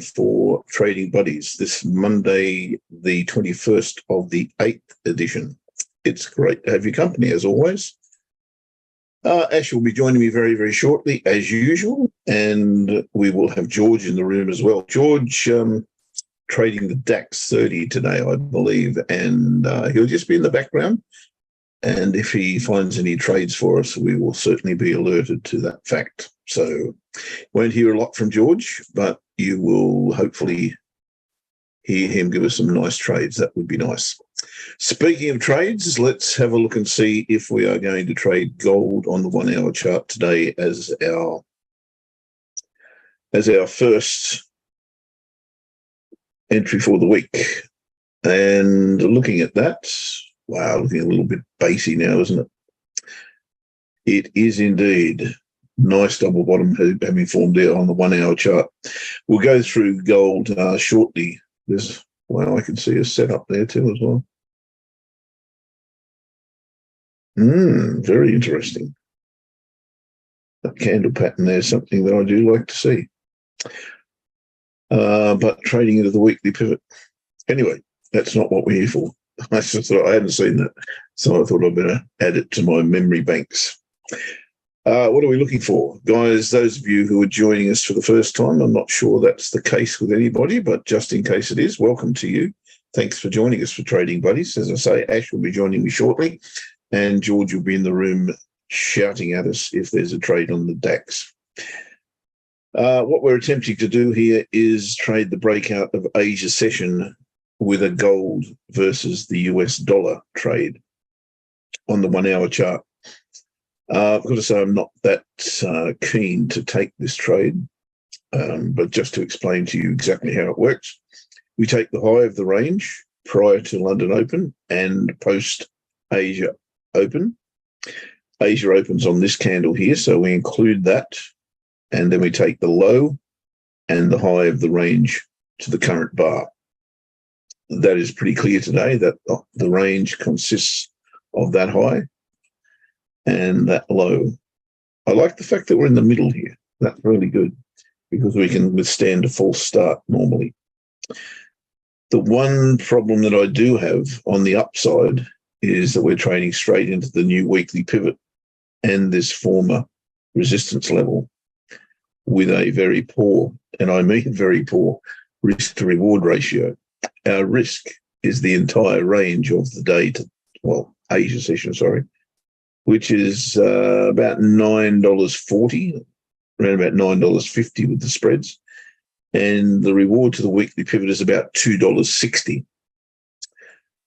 for Trading Buddies this Monday, the 21st of the 8th edition. It's great to have your company, as always. Ash will be joining me very, very shortly, as usual, and we will have George in the room as well. George trading the DAX 30 today, I believe, and he'll just be in the background. And if he finds any trades for us, we will certainly be alerted to that fact. So won't hear a lot from George, but you will hopefully hear him give us some nice trades. That would be nice. Speaking of trades, let's have a look and see if we are going to trade gold on the 1 hour chart today as our first entry for the week. And looking at that, wow, looking a little bit bassy now, isn't it? It is indeed. Nice double bottom having formed there on the 1 hour chart. We'll go through gold shortly. I can see a setup there too as well. Very interesting. That candle pattern there is something that I do like to see. But trading into the weekly pivot. Anyway, that's not what we're here for. I just thought I hadn't seen that, so I thought I'd better add it to my memory banks. What are we looking for? Guys, those of you who are joining us for the first time, I'm not sure that's the case with anybody, but just in case it is, welcome to you. Thanks for joining us for Trading Buddies. As I say, Ash will be joining me shortly, and George will be in the room shouting at us if there's a trade on the DAX. What we're attempting to do here is trade the breakout of Asia session with a gold versus the US dollar trade on the 1 hour chart. I've got to say I'm not that keen to take this trade, but just to explain to you exactly how it works, we take the high of the range prior to London Open and post Asia Open. Asia opens on this candle here, so we include that, and then we take the low and the high of the range to the current bar. That is pretty clear today that the range consists of that high and that low. I like the fact that we're in the middle here. That's really good because we can withstand a false start normally. The one problem that I do have on the upside is that we're trading straight into the new weekly pivot and this former resistance level with a very poor, and I mean very poor, risk to reward ratio. Our risk is the entire range of the day to, Asia session, which is about $9.40, around about $9.50 with the spreads. And the reward to the weekly pivot is about $2.60,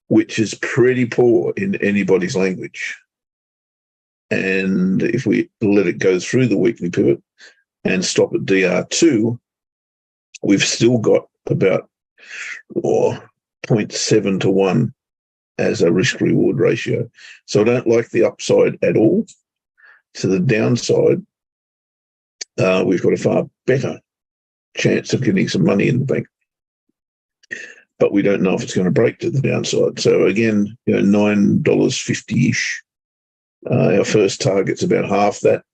which is pretty poor in anybody's language. And if we let it go through the weekly pivot and stop at DR2, we've still got about 0.7 to 1 as a risk-reward ratio. So I don't like the upside at all. To the downside, we've got a far better chance of getting some money in the bank. But we don't know if it's going to break to the downside. So again, $9.50-ish. Our first target's about half that.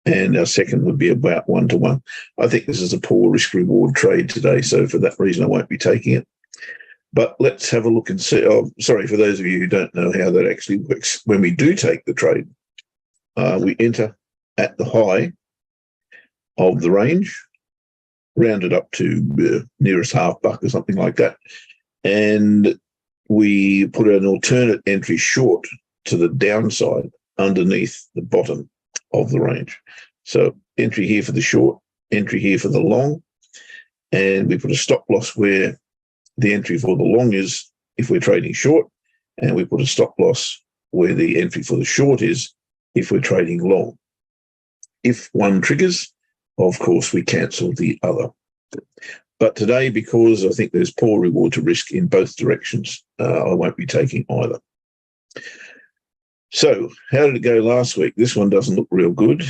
And our second would be about 1 to 1. I think this is a poor risk-reward trade today. So for that reason, I won't be taking it. But let's have a look and see. For those of you who don't know how that actually works, when we do take the trade, we enter at the high of the range, rounded up to nearest half buck or something like that, and we put an alternate entry short to the downside underneath the bottom of the range. So entry here for the short, entry here for the long, and we put a stop loss where the entry for the long is if we're trading short, and we put a stop loss where the entry for the short is if we're trading long. If one triggers, of course, we cancel the other. But today, because I think there's poor reward to risk in both directions, I won't be taking either. So how did it go last week? This one doesn't look real good.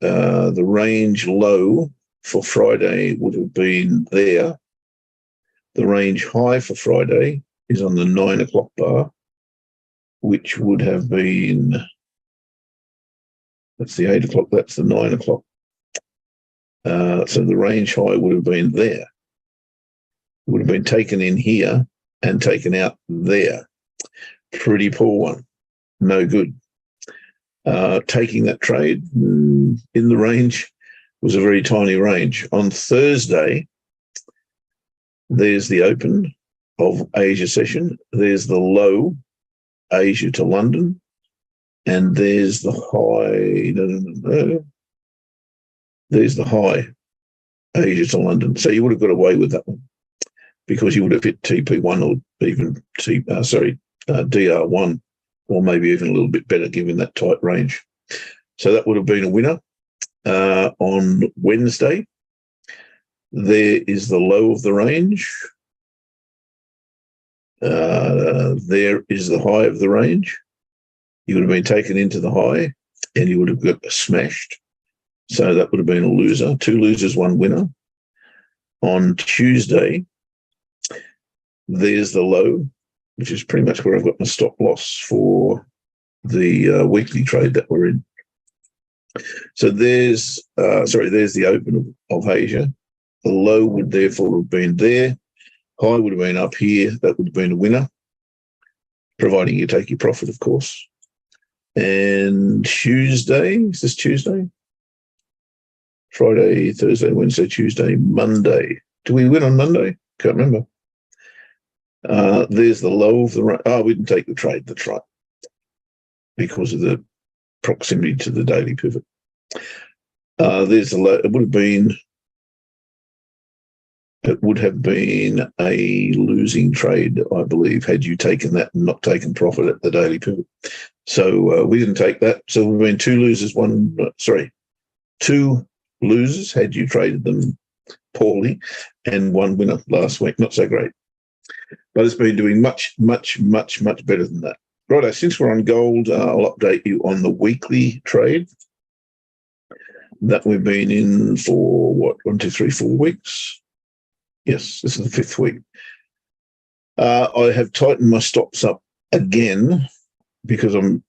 The range low for Friday would have been there. The range high for Friday is on the 9 o'clock bar, which would have been, that's the 8 o'clock, that's the 9 o'clock. So the range high would have been there. It would have been taken in here and taken out there. Pretty poor one. No good. Taking that trade in the range was a very tiny range. On Thursday, there's the open of Asia session. There's the low, Asia to London. And there's the high. There's the high, Asia to London. So you would have got away with that one because you would have hit TP1 or even DR1, or maybe even a little bit better given that tight range. So that would have been a winner. On Wednesday, there is the low of the range. There is the high of the range. You would have been taken into the high and you would have got smashed. So that would have been a loser. 2 losers, 1 winner. On Tuesday, there's the low, which is pretty much where I've got my stop loss for the weekly trade that we're in. So there's the open of Asia. The low would therefore have been there. High would have been up here. That would have been a winner, providing you take your profit, of course. And Tuesday, is this Tuesday? Friday, Thursday, Wednesday, Tuesday, Monday. Do we win on Monday? Can't remember. There's the low of the range. Oh, we didn't take the trade. That's right. Because of the proximity to the daily pivot. There's the low. It would have been a losing trade, I believe, had you taken that and not taken profit at the daily pivot. So we didn't take that. So we've been 2 losers, 2 losers had you traded them poorly, and 1 winner last week. Not so great. But it's been doing much, much, much, much better than that. Righto, since we're on gold, I'll update you on the weekly trade that we've been in for, 1, 2, 3, 4 weeks. Yes, this is the 5th week. I have tightened my stops up again because I'm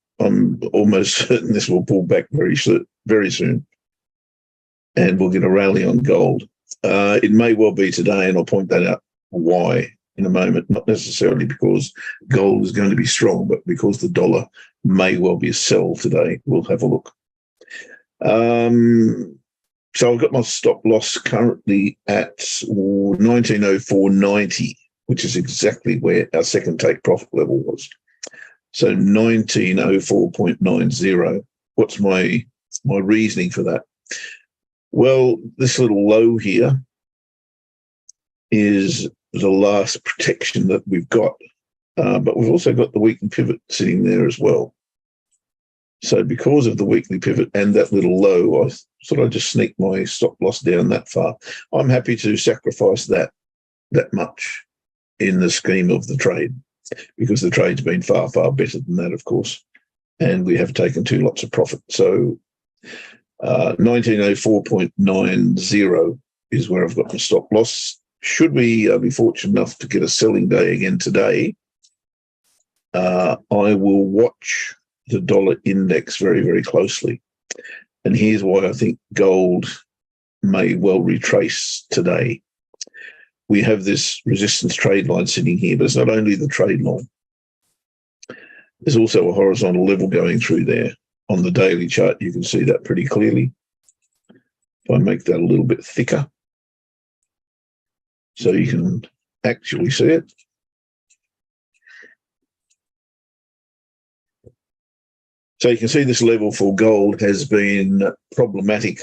almost certain this will pull back very soon, and we'll get a rally on gold. It may well be today, and I'll point that out why in a moment. Not necessarily because gold is going to be strong, but because the dollar may well be a sell today. We'll have a look. So I've got my stop loss currently at 1904.90, which is exactly where our second take profit level was. So 1904.90. What's my reasoning for that? Well, this little low here is the last protection that we've got, but we've also got the weekly pivot sitting there as well. So because of the weekly pivot and that little low, I thought I'd just sneak my stop loss down that far. I'm happy to sacrifice that much in the scheme of the trade, because the trade's been far, far better than that, of course, and we have taken 2 lots of profit. So 1904.90 is where I've got my stop loss. Should we be fortunate enough to get a selling day again today, I will watch the dollar index very, very closely. And here's why I think gold may well retrace today. We have this resistance trade line sitting here, but it's not only the trade line. There's also a horizontal level going through there. On the daily chart, you can see that pretty clearly. If I make that a little bit thicker, so you can actually see it. So you can see this level for gold has been problematic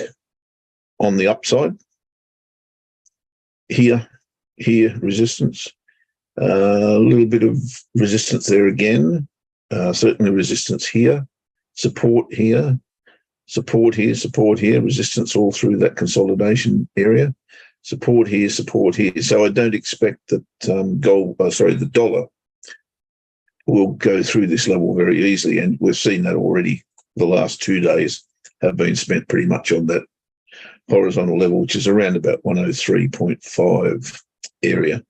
on the upside. Here, resistance. A little bit of resistance there again. Certainly resistance here. Support here. Support here, support here. Resistance all through that consolidation area. Support here, support here. So I don't expect that the dollar will go through this level very easily, and we've seen that already. The last 2 days have been spent pretty much on that horizontal level, which is around about 103.5 area.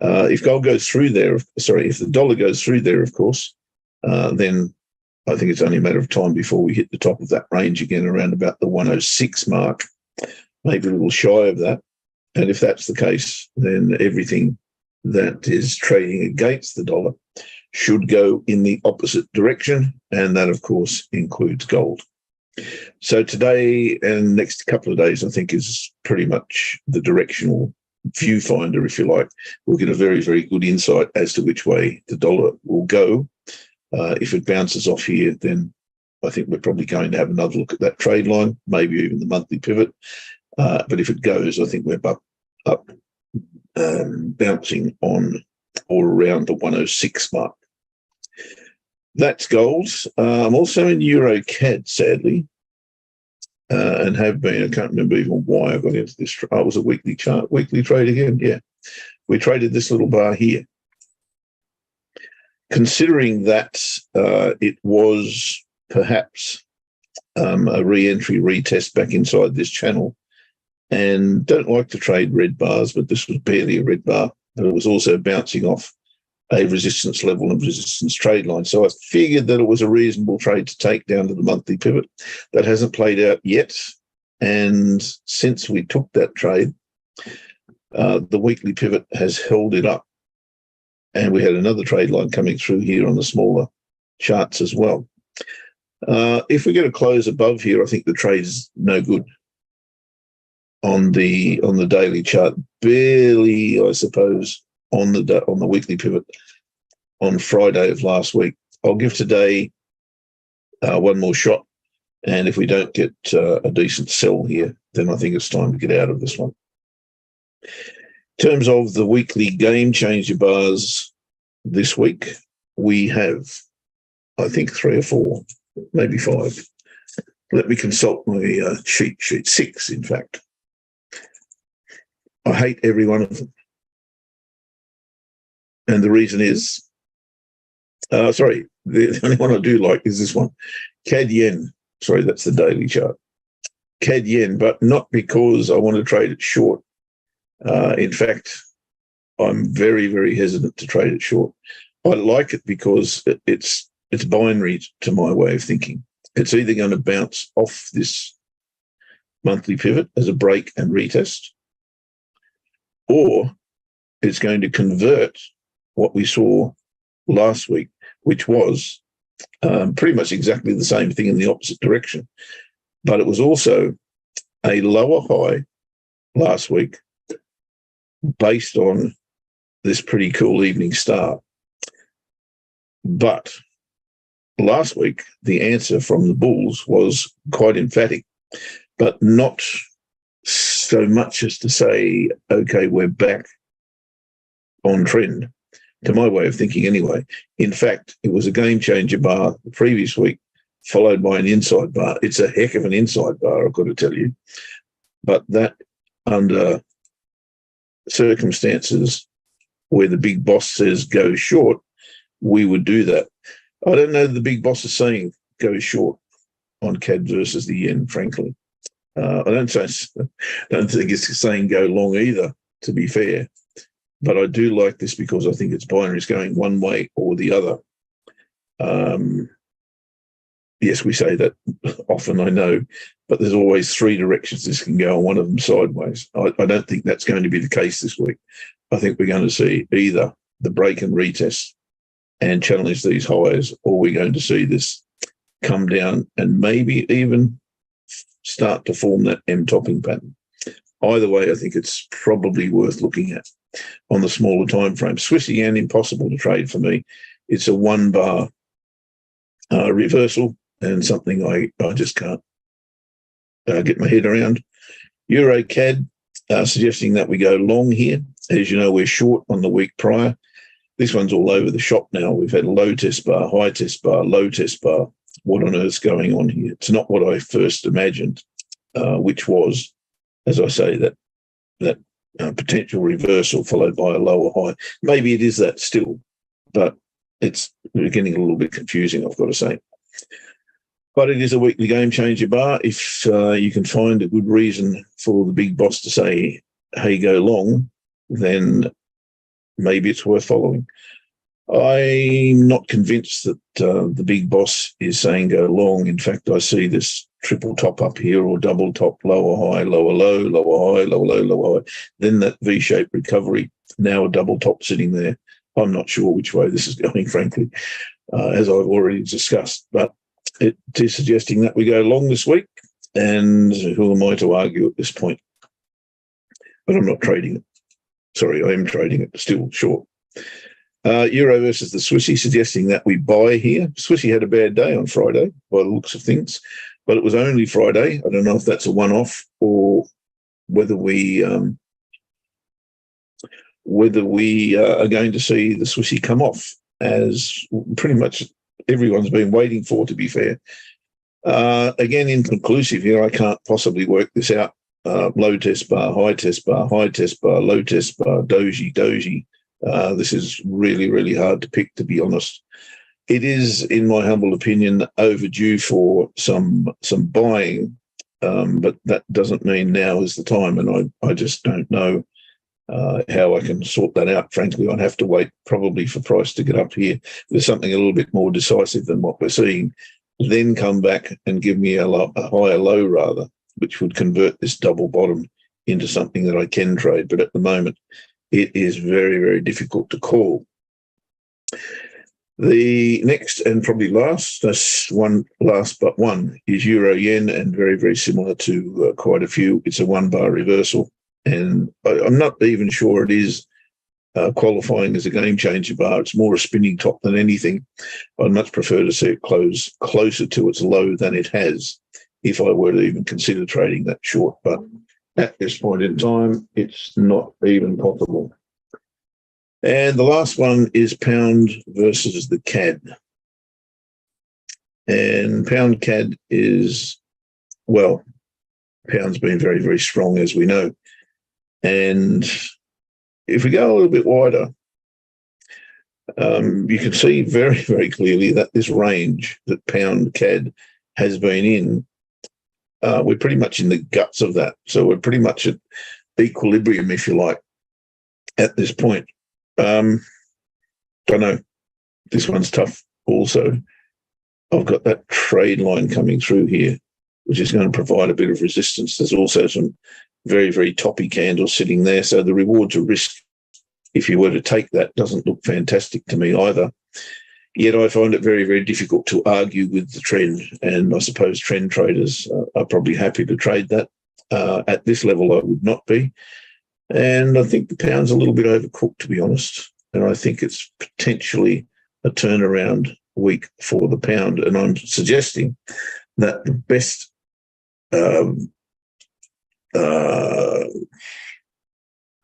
If gold goes through there, if the dollar goes through there, of course, then I think it's only a matter of time before we hit the top of that range again, around about the 106 mark. maybe a little shy of that. And if that's the case, then everything that is trading against the dollar should go in the opposite direction. And that, of course, includes gold. So today and next couple of days, I think, is pretty much the directional viewfinder, if you like. We'll get a very, very good insight as to which way the dollar will go. If it bounces off here, then I think we're probably going to have another look at that trade line, maybe even the monthly pivot. But if it goes, I think we're up bouncing on or around the 106 mark. That's gold. I'm also in Euro CAD, sadly, and have been. I can't remember even why I got into this. Oh, it was a weekly trade again. Yeah, we traded this little bar here. Considering that it was perhaps a re-entry, retest back inside this channel, and don't like to trade red bars, but this was barely a red bar, but it was also bouncing off a resistance level and resistance trade line. So I figured that it was a reasonable trade to take down to the monthly pivot. That hasn't played out yet. And since we took that trade, the weekly pivot has held it up. And we had another trade line coming through here on the smaller charts as well. If we get a close above here, I think the trade is no good on the daily chart. Barely, I suppose, on the weekly pivot on Friday of last week. I'll give today one more shot, and if we don't get a decent sell here, then I think it's time to get out of this one. In terms of the weekly game changer bars this week, we have, I think, 3 or 4, maybe 5. Let me consult my cheat sheet. 6, in fact. I hate every one of them. And the reason is, the only one I do like is this one. CAD yen. Sorry, that's the daily chart. CAD yen, but not because I want to trade it short. In fact, I'm very, very hesitant to trade it short. I like it because it's binary to my way of thinking. It's either going to bounce off this monthly pivot as a break and retest, or it's going to convert what we saw last week, which was pretty much exactly the same thing in the opposite direction. But it was also a lower high last week based on this pretty cool evening star. But last week, the answer from the bulls was quite emphatic, but not so much as to say, okay, we're back on trend, to my way of thinking anyway. In fact, it was a game changer bar the previous week, followed by an inside bar. It's a heck of an inside bar, I've got to tell you. But that, under circumstances where the big boss says go short, we would do that. I don't know the big boss is saying go short on CAD versus the yen, frankly. I don't think it's saying go long either, to be fair. But I do like this because I think it's binary. It's going one way or the other. Yes, we say that often, I know, but there's always 3 directions this can go, and one of them sideways. I don't think that's going to be the case this week. I think we're going to see either the break and retest and challenge these highs, or we're going to see this come down and maybe even start to form that M-topping pattern. Either way, I think it's probably worth looking at on the smaller time frame. Swiss yen, impossible to trade for me. It's a 1-bar reversal and something I just can't get my head around. Euro CAD, suggesting that we go long here. As you know, we're short on the week prior. This one's all over the shop now. We've had a low test bar, high test bar, low test bar. What on earth's going on here? It's not what I first imagined, which was, as I say, that potential reversal followed by a lower high. Maybe it is that still, but it's getting a little bit confusing, I've got to say. But it is a weekly game changer bar. If you can find a good reason for the big boss to say, hey, go long, then maybe it's worth following. I'm not convinced that the big boss is saying go long. In fact, I see this triple top up here or double top, lower high, lower low, lower high, lower low, lower high. Then that V-shaped recovery, now a double top sitting there. I'm not sure which way this is going, frankly, as I've already discussed. But it is suggesting that we go long this week. And who am I to argue at this point? But I'm not trading it. Sorry, I am trading it, still short. Euro versus the Swissy, suggesting that we buy here. Swissy had a bad day on Friday, by the looks of things, but it was only Friday. I don't know if that's a one-off or whether we are going to see the Swissy come off, as pretty much everyone's been waiting for, to be fair. Again, inconclusive here. I can't possibly work this out. Low test bar, high test bar, high test bar, low test bar, doji. This is really, really hard to pick, to be honest. It is, in my humble opinion, overdue for some buying, but that doesn't mean now is the time, and I just don't know how I can sort that out. Frankly, I'd have to wait probably for price to get up here. There's something a little bit more decisive than what we're seeing, then come back and give me a higher low, rather, which would convert this double bottom into something that I can trade. But at the moment, it is very, very difficult to call. The next and probably last but one is Euro Yen, and very, very similar to quite a few. It's a one-bar reversal, and I'm not even sure it is qualifying as a game changer bar. It's more a spinning top than anything. I'd much prefer to see it close closer to its low than it has, if I were to even consider trading that short. But at this point in time, it's not even possible. And the last one is pound versus the CAD. And pound CAD is, well, pound's been very, very strong, as we know. And if we go a little bit wider, you can see very, very clearly that this range that pound CAD has been in, we're pretty much in the guts of that. So we're pretty much at equilibrium, if you like, at this point. Don't know. This one's tough also. I've got that trade line coming through here, which is going to provide a bit of resistance. There's also some very, very toppy candles sitting there. So the reward to risk, if you were to take that, doesn't look fantastic to me either. Yet I find it very, very difficult to argue with the trend. And I suppose trend traders are probably happy to trade that. At this level, I would not be. And I think the pound's a little bit overcooked, to be honest. And I think it's potentially a turnaround week for the pound. And I'm suggesting that the best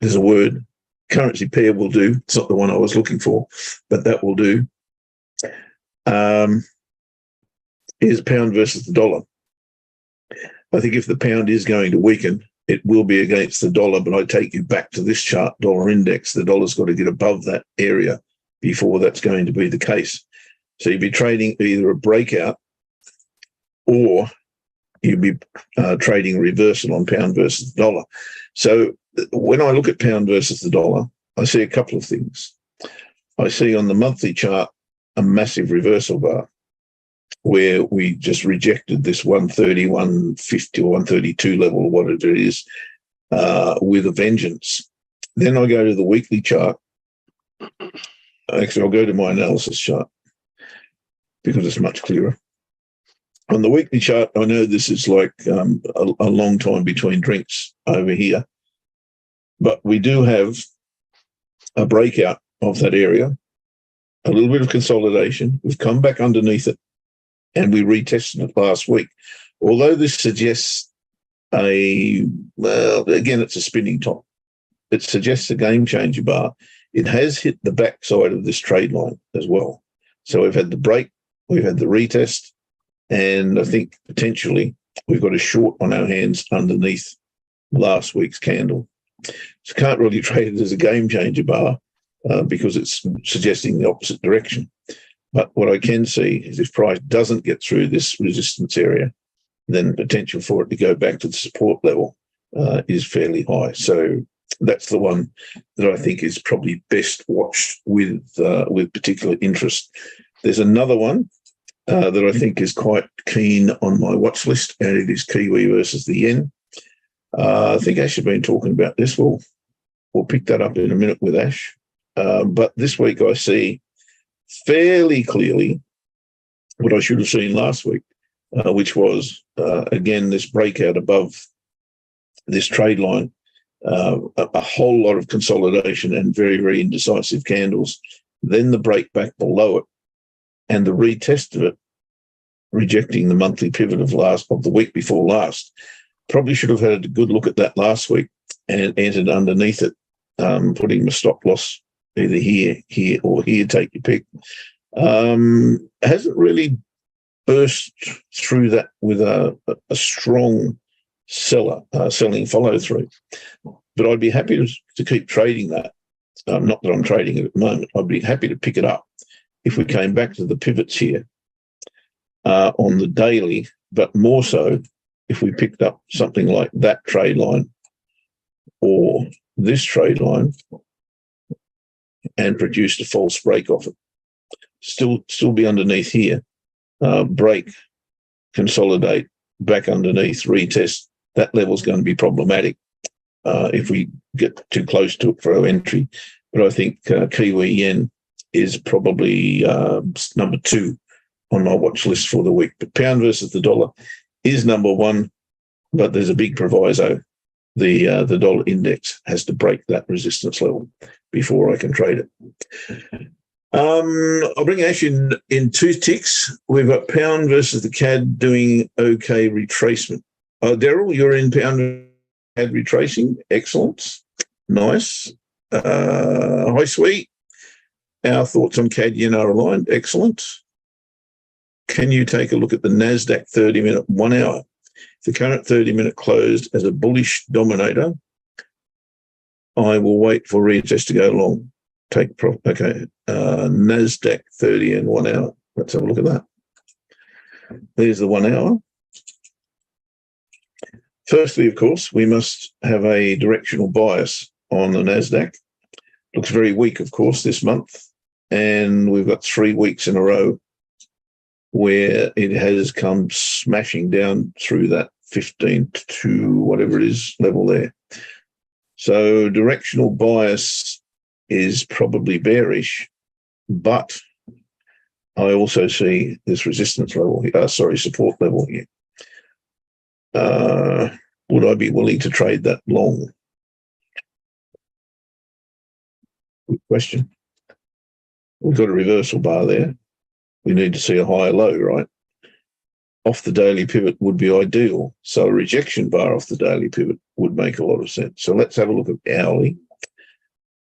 there's a word, currency pair will do. It's not the one I was looking for, but that will do. Is pound versus the dollar. I think if the pound is going to weaken, it will be against the dollar, but I take you back to this chart, dollar index. The dollar's got to get above that area before that's going to be the case. So you'd be trading either a breakout or you'd be trading reversal on pound versus the dollar. So when I look at pound versus the dollar, I see a couple of things. I see on the monthly chart a massive reversal bar where we just rejected this 130, 150 or 132 level, or whatever it is, with a vengeance. Then I go to the weekly chart. Actually, I'll go to my analysis chart because it's much clearer. On the weekly chart, I know this is like a long time between drinks over here, but we do have a breakout of that area, a little bit of consolidation. We've come back underneath it, and we retested it last week. Although this suggests again, it's a spinning top. It suggests a game changer bar. It has hit the backside of this trade line as well. So we've had the break, we've had the retest, and I think potentially we've got a short on our hands underneath last week's candle. So can't really trade it as a game changer bar because it's suggesting the opposite direction. But what I can see is if price doesn't get through this resistance area, then potential for it to go back to the support level is fairly high. So that's the one that I think is probably best watched with particular interest. There's another one that I think is quite keen on my watch list, and it is Kiwi versus the yen. I think Ash has been talking about this. We'll pick that up in a minute with Ash. But this week I see fairly clearly what I should have seen last week, which was, again, this breakout above this trade line, a whole lot of consolidation and very, very indecisive candles, then the break back below it and the retest of it, rejecting the monthly pivot of the week before last. Probably should have had a good look at that last week and entered underneath it, putting my stop loss either here, or here, take your pick. Hasn't really burst through that with a strong selling follow through. But I'd be happy to keep trading that. Not that I'm trading it at the moment. I'd be happy to pick it up if we came back to the pivots here on the daily, but more so if we picked up something like that trade line or this trade line and produced a false break off it. Still be underneath here, break, consolidate, back underneath, retest. That level's going to be problematic if we get too close to it for our entry. But I think Kiwi yen is probably number 2 on my watch list for the week. But pound versus the dollar is number 1, but there's a big proviso. The dollar index has to break that resistance level before I can trade it. I'll bring Ash in 2 ticks. We've got pound versus the CAD doing okay retracement. Daryl, you're in pound CAD retracing. Excellent. Nice. Hi, sweet. Our thoughts on CAD yen are aligned. Excellent. Can you take a look at the NASDAQ 30-minute 1 hour? The current 30-minute closed as a bullish dominator. I will wait for retest to go long. Okay. NASDAQ 30 and 1 hour. Let's have a look at that. There's the 1 hour. Firstly, of course, we must have a directional bias on the NASDAQ. Looks very weak, of course, this month. And we've got 3 weeks in a row where it has come smashing down through that 15 to whatever it is level there. So directional bias is probably bearish, but I also see this resistance level, support level here. Would I be willing to trade that long? Good question. We've got a reversal bar there. We need to see a higher low, right? Off the daily pivot would be ideal. So a rejection bar off the daily pivot would make a lot of sense. So let's have a look at hourly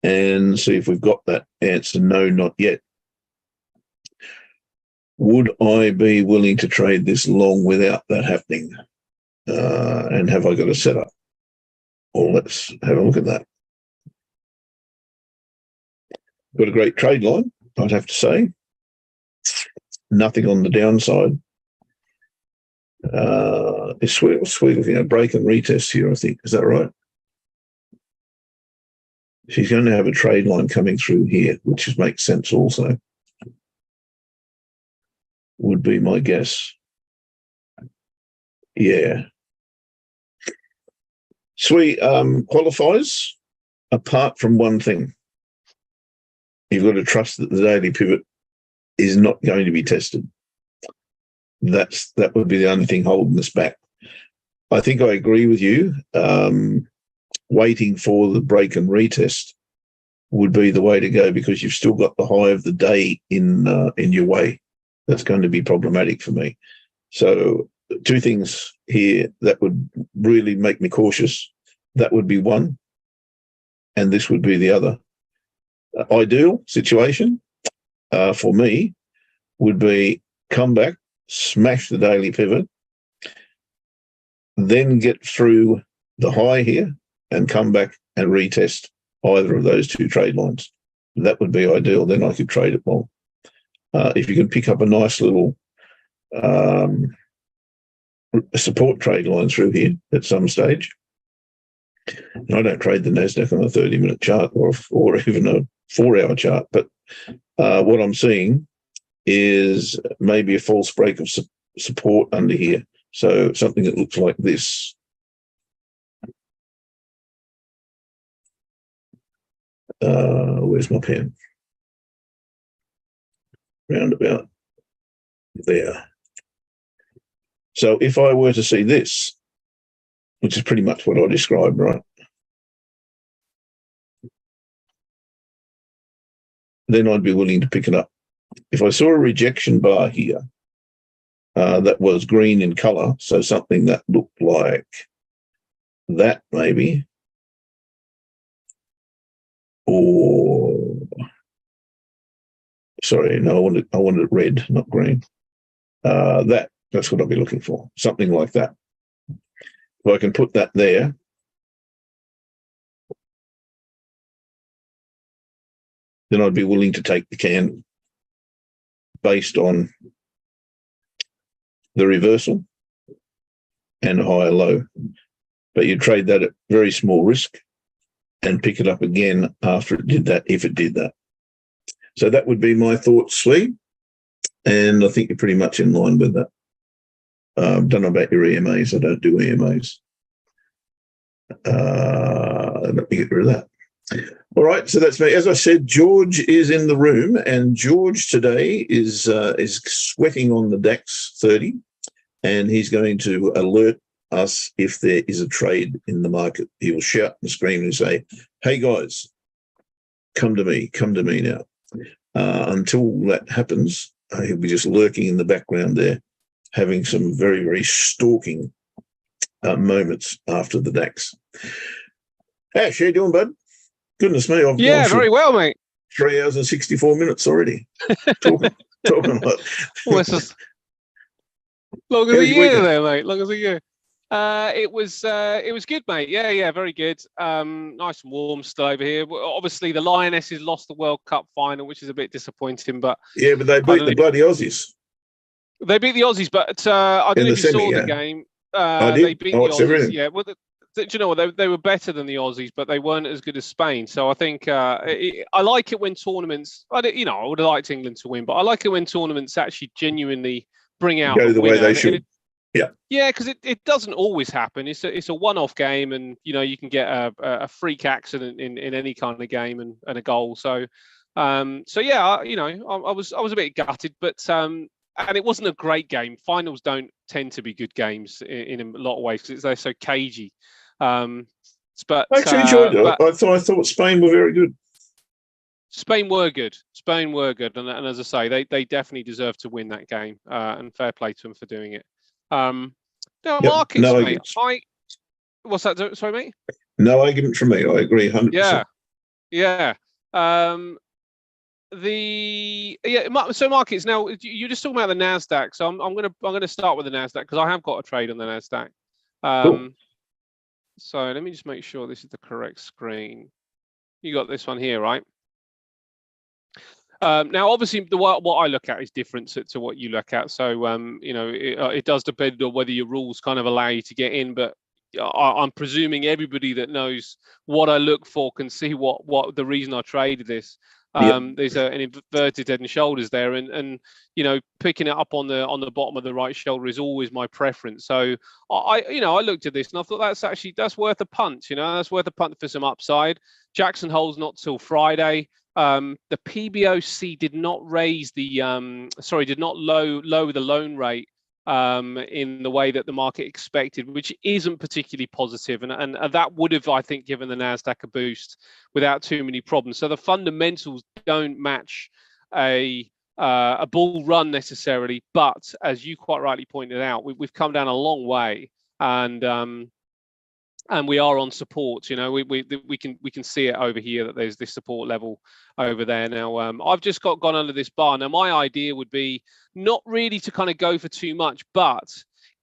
and see if we've got that answer. No, not yet. Would I be willing to trade this long without that happening? And have I got a setup? Well, let's have a look at that. Got a great trade line, I'd have to say. Nothing on the downside. It's sweet looking at break and retest here, I think. Is that right? She's going to have a trade line coming through here, which makes sense also. Would be my guess. Yeah. Sweet qualifies apart from one thing. You've got to trust that the daily pivot is not going to be tested. That would be the only thing holding us back. I think I agree with you. Waiting for the break and retest would be the way to go because you've still got the high of the day in your way. That's going to be problematic for me. So 2 things here that would really make me cautious. That would be one, and this would be the other. Ideal situation for me would be come back, smash the daily pivot, then get through the high here and come back and retest either of those 2 trade lines. That would be ideal. Then I could trade it long. If you can pick up a nice little support trade line through here at some stage. And I don't trade the NASDAQ on a 30-minute chart or even a 4-hour chart, but what I'm seeing is maybe a false break of support under here. So something that looks like this. Where's my pen? Round about there. So if I were to see this, which is pretty much what I described, right? Then I'd be willing to pick it up. If I saw a rejection bar here that was green in color, so something that looked like that maybe, or sorry, no, I wanted it red, not green. That's what I'll be looking for, something like that. If I can put that there, then I'd be willing to take the candle based on the reversal and a higher low. But you trade that at very small risk and pick it up again after it did that, if it did that. So that would be my thoughts, Lee. And I think you're pretty much in line with that. Don't know about your EMAs. I don't do EMAs. Let me get rid of that. All right, so that's me. As I said, George is in the room, and George today is sweating on the DAX 30, and he's going to alert us if there is a trade in the market. He will shout and scream and say, "Hey guys, come to me now." Until that happens, he'll be just lurking in the background there, having some very, very stalking moments after the DAX. Ash, how you doing, bud? Goodness me, I've gone very well, mate. 3 hours and 64 minutes already. talking about. Well, it's just long as a year there, mate. Long as a year. It was good, mate. Yeah, very good. Nice and warm still over here. Obviously, the Lionesses lost the World Cup final, which is a bit disappointing. But yeah, but they beat the bloody Aussies. They beat the Aussies, but I don't know if you saw the game. They beat the Aussies. Everything. Yeah, well, do you know what? They were better than the Aussies, but they weren't as good as Spain. So I think I like it when tournaments. I would have liked England to win, but I like it when tournaments actually genuinely bring out go the way they should. Yeah, because it doesn't always happen. It's a one-off game, and you can get a freak accident in any kind of game and a goal. So yeah, I was a bit gutted, but and it wasn't a great game. Finals don't tend to be good games in a lot of ways because they're so cagey. But I actually enjoyed it. I thought Spain were very good. Spain were good, and as I say, they definitely deserve to win that game. And fair play to them for doing it. Markets, no mate. What's that? Sorry, mate. No argument from me. I agree 100%. Yeah. So markets. Now you're just talking about the Nasdaq. So I'm gonna start with the Nasdaq because I have got a trade on the Nasdaq. Cool. So let me just make sure this is the correct screen. You got this one here, right? Now, obviously, what I look at is different to what you look at. So, it does depend on whether your rules kind of allow you to get in. But I'm presuming everybody that knows what I look for can see what the reason I traded this. There's an inverted head and shoulders there, and picking it up on the bottom of the right shoulder is always my preference. So I looked at this and I thought that's worth a punt. That's worth a punt for some upside. Jackson Hole's not till Friday. The PBOC did not raise did not lower the loan rate in the way that the market expected, which isn't particularly positive, and that would have, I think, given the Nasdaq a boost without too many problems. So the fundamentals don't match a bull run necessarily, but as you quite rightly pointed out, we've come down a long way, and we are on support. We can see it over here that there's this support level over there. Now, I've just gone under this bar. Now, my idea would be not really to kind of go for too much, but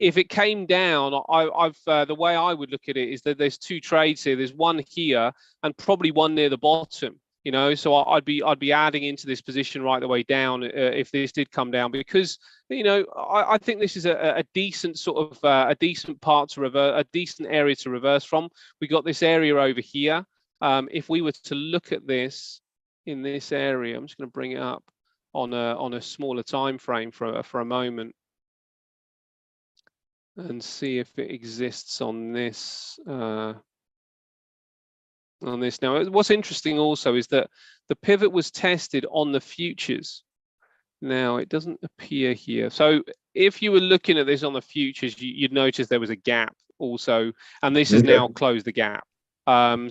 if it came down, the way I would look at it is that there's two trades here. There's one here and probably one near the bottom. So I'd be adding into this position right the way down if this did come down, because I think this is a decent sort of a decent part to reverse, a decent area to reverse from. We got this area over here. If we were to look at this in this area, I'm just going to bring it up. on a smaller time frame for a moment, and see if it exists on this. Now, what's interesting also is that the pivot was tested on the futures. Now it doesn't appear here. So if you were looking at this on the futures, you'd notice there was a gap also, and this has now closed the gap. So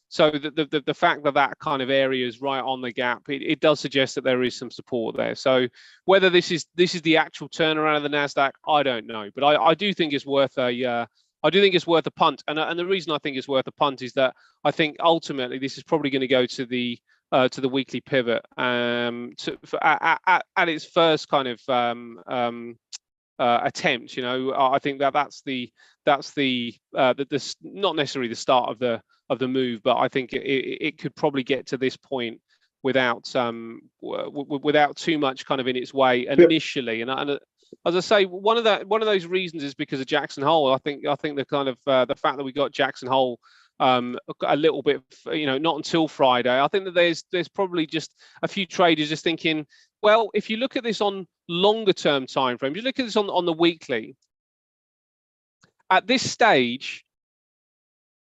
the fact that that kind of area is right on the gap, it does suggest that there is some support there. So whether this is the actual turnaround of the Nasdaq, I don't know, but I do think it's worth a punt. And the reason I think it's worth a punt is that I think ultimately this is probably going to go to the weekly pivot at its first kind of attempt. You know, I think that's the not necessarily the start of the move, but I think it could probably get to this point without too much kind of in its way initially. And as I say, one of those reasons is because of Jackson Hole. I think the kind of the fact that we got Jackson Hole a little bit, not until Friday. I think that there's probably just a few traders just thinking, well, if you look at this on longer term time frames, you look at this on the weekly. At this stage,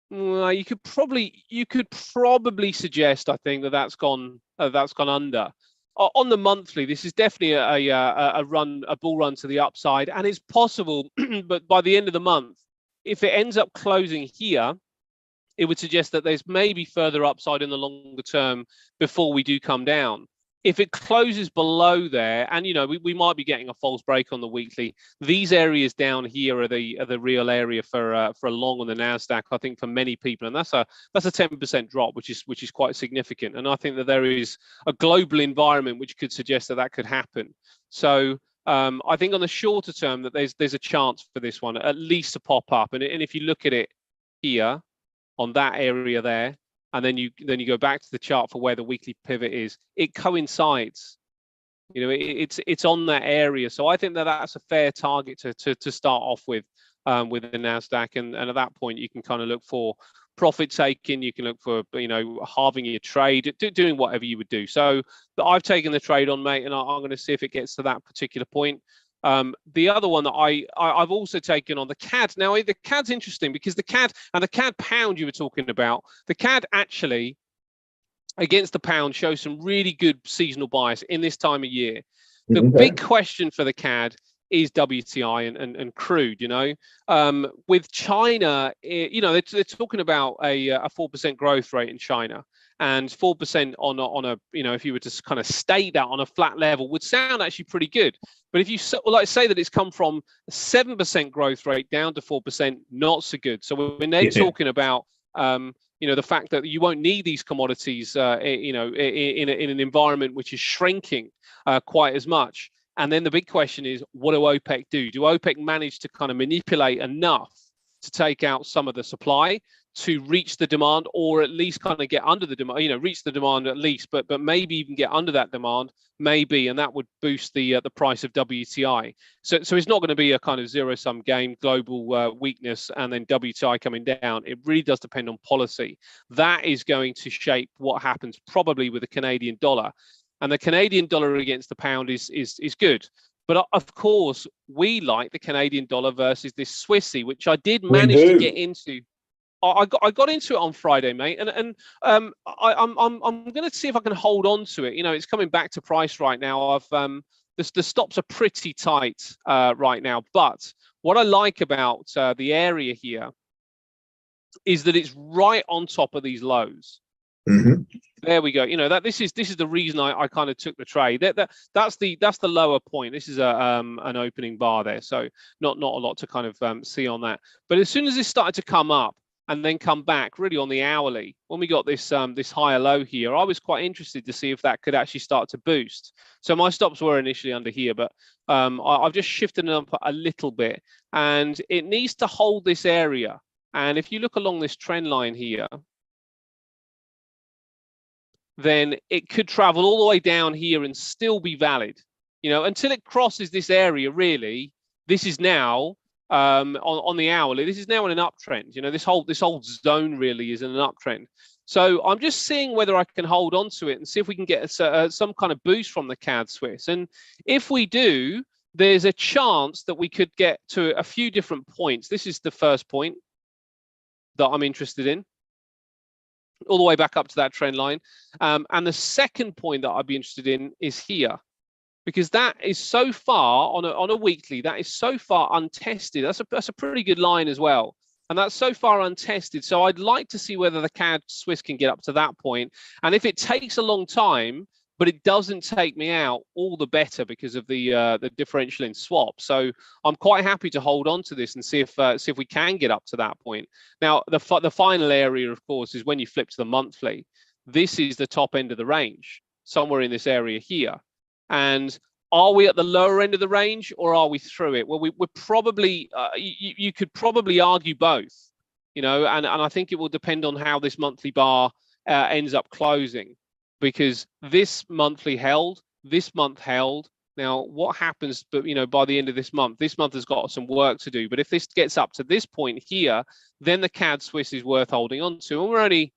you could probably suggest, I think, that's gone under. On the monthly, this is definitely a bull run to the upside, and it's possible. But by the end of the month, if it ends up closing here, it would suggest that there's maybe further upside in the longer term before we do come down. If it closes below there, and we might be getting a false break on the weekly, these areas down here are the real area for a long on the Nasdaq, I think, for many people, and that's a 10% drop, which is quite significant. And I think that there is a global environment which could suggest that could happen. So I think on the shorter term that there's a chance for this one at least to pop up. And if you look at it here on that area there, and then you go back to the chart for where the weekly pivot is, it coincides. It's on that area. So I think that's a fair target to start off with the Nasdaq, and at that point you can kind of look for profit taking. You can look for halving your trade, doing whatever you would do. So I've taken the trade on, mate, and I'm going to see if it gets to that particular point. The other one that I've also taken on, the CAD. Now the CAD's interesting because the CAD and the CAD pound you were talking about, the CAD actually against the pound shows some really good seasonal bias in this time of year. The big question for the CAD is WTI and crude. With China, they're talking about a 4% growth rate in China, and 4% on a if you were to kind of state that on a flat level would sound actually pretty good. But if you say that it's come from a 7% growth rate down to 4%, not so good. So when they're talking about the fact that you won't need these commodities in an environment which is shrinking quite as much. And then the big question is, what do OPEC do? Do OPEC manage to kind of manipulate enough to take out some of the supply to reach the demand, or at least kind of get under the demand, reach the demand at least, but maybe even get under that demand, maybe, and that would boost the price of WTI. So it's not going to be a kind of zero-sum game, global weakness, and then WTI coming down. It really does depend on policy. That is going to shape what happens probably with the Canadian dollar. And the Canadian dollar against the pound is good. But of course, we like the Canadian dollar versus this Swissy, which I did manage to get into. I got into it on Friday, mate, and I'm going to see if I can hold on to it. It's coming back to price right now. The stops are pretty tight right now. But what I like about the area here is that it's right on top of these lows. There we go. This is the reason I kind of took the trade. That's the lower point. This is an opening bar there, so not a lot to kind of see on that. But as soon as this started to come up and then come back really on the hourly, when we got this higher low here, I was quite interested to see if that could actually start to boost. So my stops were initially under here, but I've just shifted them up a little bit, and it needs to hold this area. And if you look along this trend line here, then it could travel all the way down here and still be valid, until it crosses this area. Really, this is now on the hourly. This is now in an uptrend. This whole zone really is in an uptrend. So I'm just seeing whether I can hold on to it and see if we can get some kind of boost from the CAD Swiss. And if we do, there's a chance that we could get to a few different points. This is the first point that I'm interested in, all the way back up to that trend line. And the second point that I'd be interested in is here, because that is so far on a weekly, that is so far untested. That's a pretty good line as well. And that's so far untested. So I'd like to see whether the CAD Swiss can get up to that point. And if it takes a long time, but it doesn't take me out, all the better, because of the differential in swap. So I'm quite happy to hold on to this and see if we can get up to that point. Now, the final area, of course, is when you flip to the monthly. This is the top end of the range, somewhere in this area here. And are we at the lower end of the range, or are we through it? Well, we're probably, you could probably argue both, and I think it will depend on how this monthly bar ends up closing, because this monthly held, this month held. Now, what happens, but by the end of this month has got some work to do. But if this gets up to this point here, then the CAD Swiss is worth holding on to. And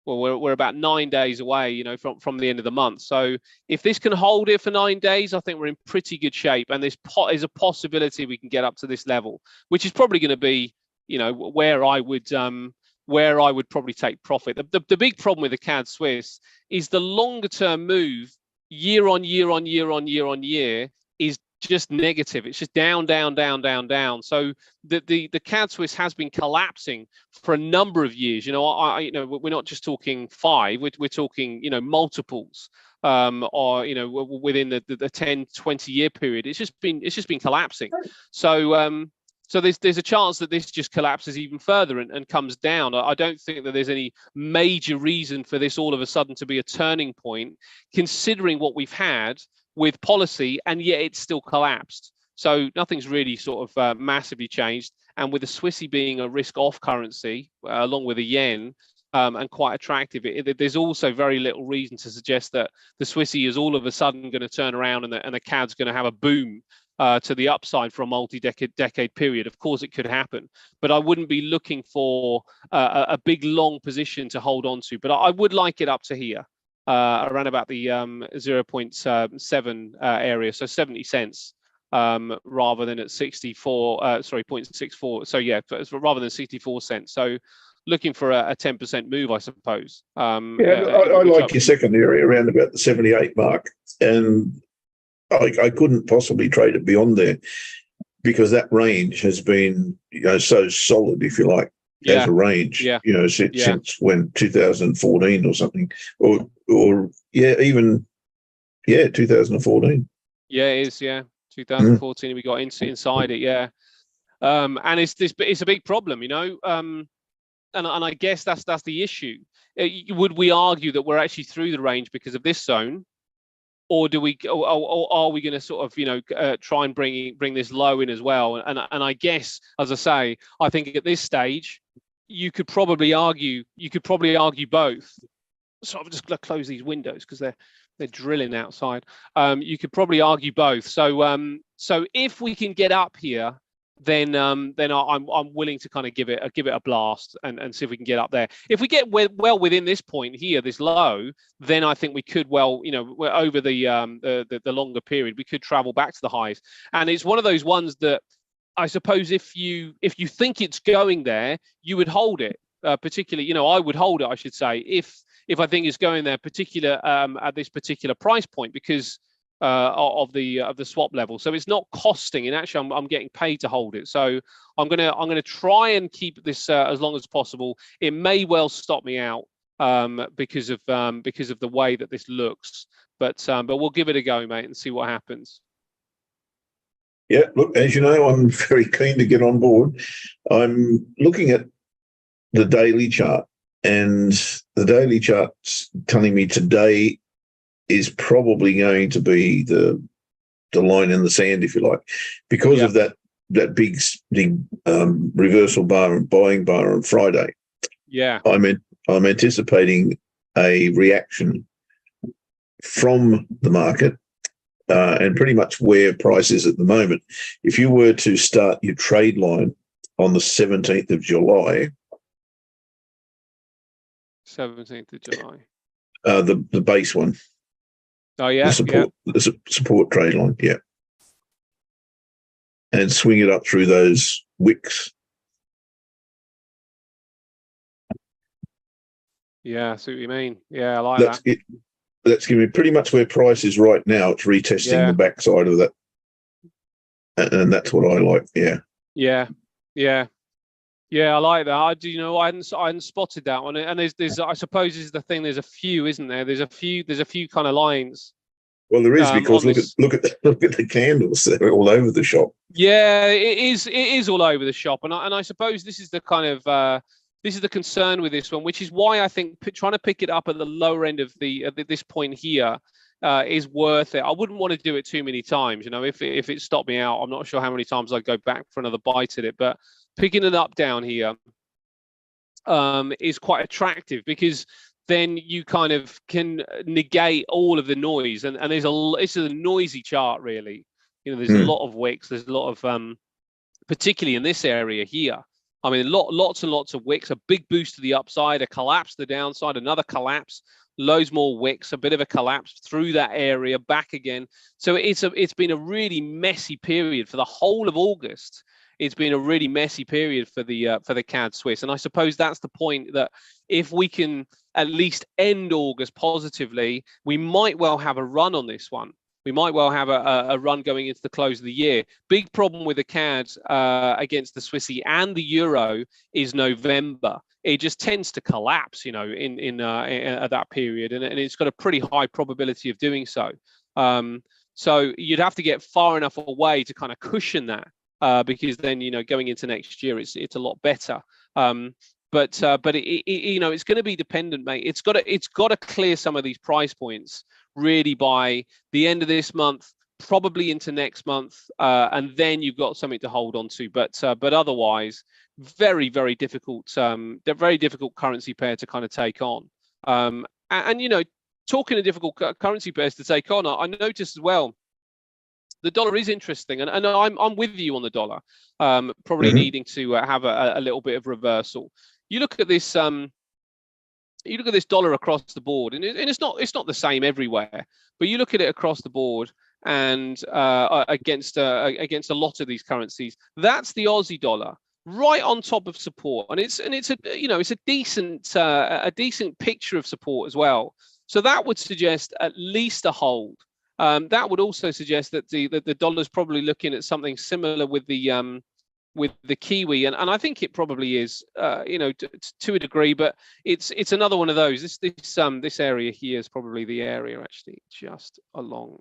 we're about 9 days away, from the end of the month. So if this can hold it for 9 days, I think we're in pretty good shape. And there's a possibility we can get up to this level, which is probably going to be, where I would probably take profit. The big problem with the CAD Swiss is the longer term move, year on year on year on year on year, is just negative. It's just down, down, down, down, down. So the CAD Swiss has been collapsing for a number of years. We're not just talking 5. We're talking multiples, or within the 10, 20 year period. It's just been collapsing. So there's a chance that this just collapses even further and comes down. I don't think that there's any major reason for this all of a sudden to be a turning point, considering what we've had with policy, and yet it's still collapsed. So nothing's really sort of massively changed. And with the Swissy being a risk-off currency, along with the yen, and quite attractive, there's also very little reason to suggest that the Swissy is all of a sudden going to turn around and the CAD's going to have a boom to the upside for a multi-decade period. Of course, it could happen, but I wouldn't be looking for a big long position to hold on to. But I would like it up to here, around about the 0.7 area, so 70 cents, rather than at 0.64. So yeah, rather than 64 cents. So looking for a 10% move, I suppose. I like your second area around about the 78 mark, and I couldn't possibly trade it beyond there, because that range has been so solid, if you like, as a range, since when, 2014 or something, or 2014. Yeah, it is. Yeah, 2014. We got inside it. Yeah, and it's a big problem, and I guess that's the issue. Would we argue that we're actually through the range because of this zone? Or are we going to sort of try and bring this low in as well? And I guess, as I say, I think at this stage you could probably argue both. So I'm just going to close these windows because they're drilling outside. You could probably argue both. So if we can get up here, then I'm willing to kind of give it a blast and see if we can get up there. If we get well within this point here, this low, then I think we could over the longer period, we could travel back to the highs. And it's one of those ones that I suppose if you think it's going there, you would hold it. Particularly, I would hold it, I should say, if I think it's going there, at this particular price point, because of the swap level. So it's not costing, and actually I'm getting paid to hold it. So I'm gonna try and keep this as long as possible. It may well stop me out because of the way that this looks, but we'll give it a go, mate, and see what happens. Yeah, look, as you know, I'm very keen to get on board. I'm looking at the daily chart, and the daily chart's telling me today is probably going to be the line in the sand, if you like, because of that big reversal bar and buying bar on Friday. Yeah, I'm anticipating a reaction from the market, and pretty much where price is at the moment. If you were to start your trade line on the 17th of July, 17th of July. The base one. Oh yeah, the support trade line, yeah. And swing it up through those wicks. Yeah, I see what you mean. Yeah, I like that. That's giving me pretty much where price is right now. It's retesting the backside of that. And that's what I like, yeah. Yeah, I like that. I hadn't spotted that one. And there's I suppose is the thing. There's a few, isn't there? There's a few kind of lines. Well, there is, because look at the candles. They're all over the shop. Yeah, it is all over the shop, and I suppose this is the kind of this is the concern with this one, which is why I think trying to pick it up at the lower end of this point here is worth it. I wouldn't want to do it too many times. You know, if it stopped me out, I'm not sure how many times I'd go back for another bite at it. But picking it up down here is quite attractive, because then you kind of can negate all of the noise, and it's a noisy chart, really. You know, there's a lot of wicks. There's a lot of particularly in this area here. I mean, lots and lots of wicks, a big boost to the upside, a collapse to the downside, another collapse, loads more wicks, a bit of a collapse through that area, back again. So it's been a really messy period for the whole of August. It's been a really messy period for the CAD Swiss, and I suppose that's the point, that if we can at least end August positively, we might well have a run on this one. We might well have a run going into the close of the year. Big problem with the CAD against the Swissy and the Euro is November. It just tends to collapse, you know, in at that period, and it's got a pretty high probability of doing so. So you'd have to get far enough away to kind of cushion that, because then, you know, going into next year, it's a lot better. But you know, it's going to be dependent, mate. It's got to clear some of these price points really by the end of this month, probably into next month, and then you've got something to hold on to. But otherwise, very difficult. They're very difficult currency pair to kind of take on. And you know, talking of difficult currency pairs to take on, I noticed as well, the dollar is interesting, and I'm with you on the dollar. Probably needing to have a little bit of reversal. You look at this. You look at this dollar across the board, and it's not the same everywhere. But you look at it across the board, and against a lot of these currencies, that's the Aussie dollar right on top of support, and it's a, you know, it's a decent picture of support as well. So that would suggest at least a hold. That would also suggest that the dollar's probably looking at something similar with the Kiwi, and I think it probably is, you know, to a degree, but it's another one of those. This area here is probably the area actually just along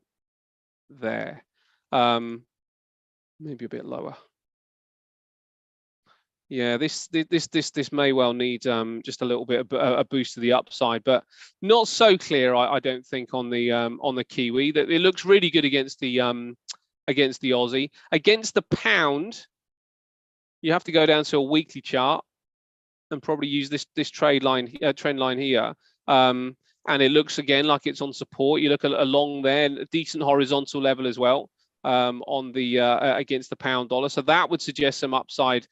there, maybe a bit lower. Yeah, this may well need just a little bit of a boost to the upside, but not so clear, I don't think, on the Kiwi. That it looks really good against the Aussie. Against the pound, you have to go down to a weekly chart and probably use this trend line here. And it looks again like it's on support. You look along there, a decent horizontal level as well, on the against the pound dollar. So that would suggest some upside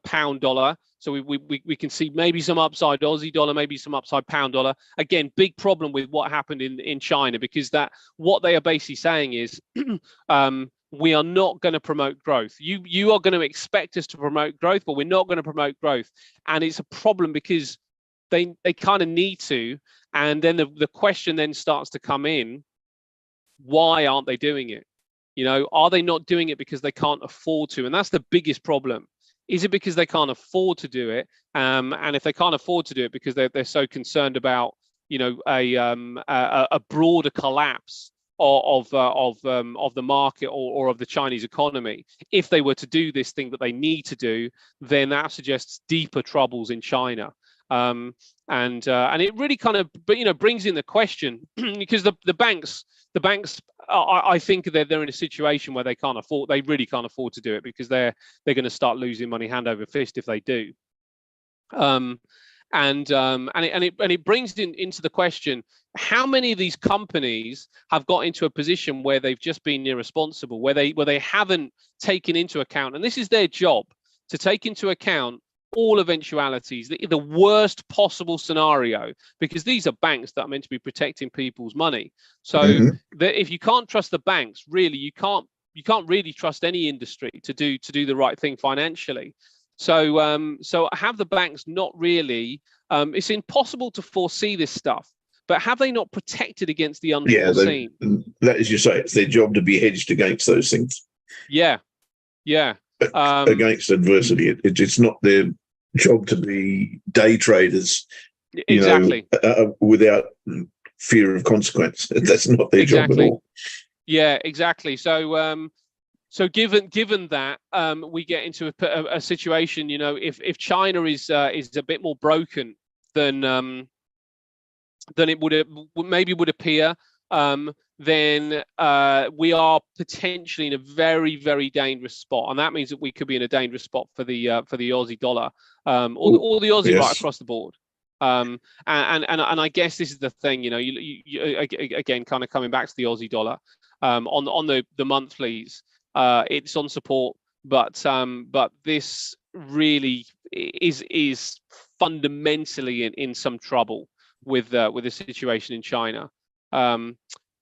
pound dollar. So we can see maybe some upside Aussie dollar, maybe some upside pound dollar. Again, big problem with what happened in China, because what they are basically saying is we are not going to promote growth. You are going to expect us to promote growth, but we're not going to promote growth. And it's a problem because they kind of need to. And then the question then starts to come in, why aren't they doing it? You know, are they not doing it because they can't afford to? And that's the biggest problem. Is it because they can't afford to do it? And if they can't afford to do it because they're so concerned about, you know, a broader collapse of the market or of the Chinese economy, if they were to do this thing that they need to do, then that suggests deeper troubles in China. And it really kind of, you know, brings in the question because the banks, I think they're in a situation where they really can't afford to do it, because they're going to start losing money hand over fist if they do. And it brings into the question, how many of these companies have got into a position where they've just been irresponsible, where they haven't taken into account, and this is their job, to take into account all eventualities, the worst possible scenario, because these are banks that are meant to be protecting people's money. So that if you can't trust the banks, really, you can't really trust any industry to do the right thing financially. So so have the banks not really? It's impossible to foresee this stuff, but have they not protected against the unforeseen? Yeah, that, as you say, it's their job to be hedged against those things. Yeah, yeah. Against adversity, it's not their job to be day traders. Exactly. Without fear of consequence. That's not their job at all. Yeah, exactly. So so given that, we get into a situation, if China is a bit more broken than it would appear, then we are potentially in a very, very dangerous spot, and that means that we could be in a dangerous spot for the Aussie dollar, or the Aussie right across the board. And I guess this is the thing, you again, kind of coming back to the Aussie dollar, on the monthlies, it's on support, but this really is fundamentally in some trouble with the situation in China.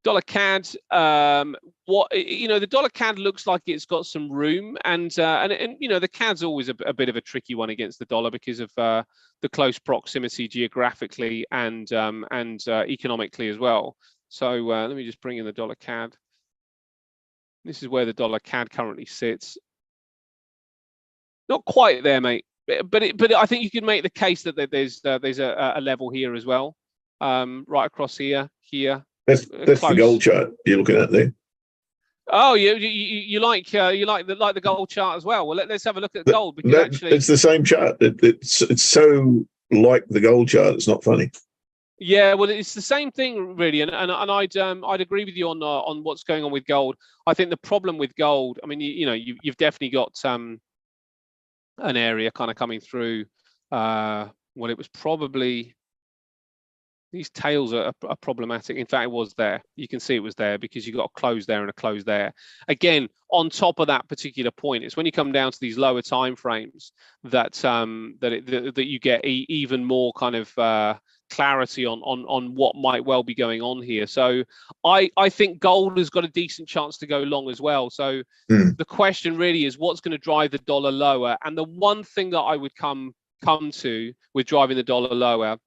Dollar CAD, the dollar CAD looks like it's got some room, and the CAD's always a bit of a tricky one against the dollar because of the close proximity geographically and economically as well. So let me just bring in the dollar CAD. This is where the dollar CAD currently sits. Not quite there, mate, but I think you can make the case that there's a level here as well, right across here. That's the gold chart you're looking at there. Oh, you like the gold chart as well. Well, let's have a look at gold, because actually it's the same chart. It's so like the gold chart. It's not funny. Yeah, well, it's the same thing really, and I'd agree with you on what's going on with gold. I think the problem with gold, I mean, you've definitely got an area kind of coming through. Well, it was probably. These tails are problematic. In fact, it was there. You can see it was there because you got a close there and a close there. Again, on top of that particular point, it's when you come down to these lower time frames that that you get even more kind of clarity on what might well be going on here. So I think gold has got a decent chance to go long as well. So the question really is, what's going to drive the dollar lower? And the one thing that I would come to with driving the dollar lower,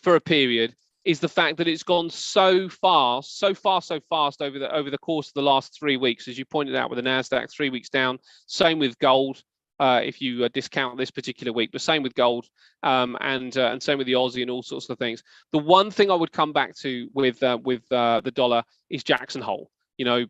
for a period, is the fact that it's gone so fast over the course of the last 3 weeks, as you pointed out with the Nasdaq 3 weeks down. Same with gold, if you discount this particular week, but same with gold, and same with the Aussie and all sorts of things. The one thing I would come back to with the dollar is Jackson Hole.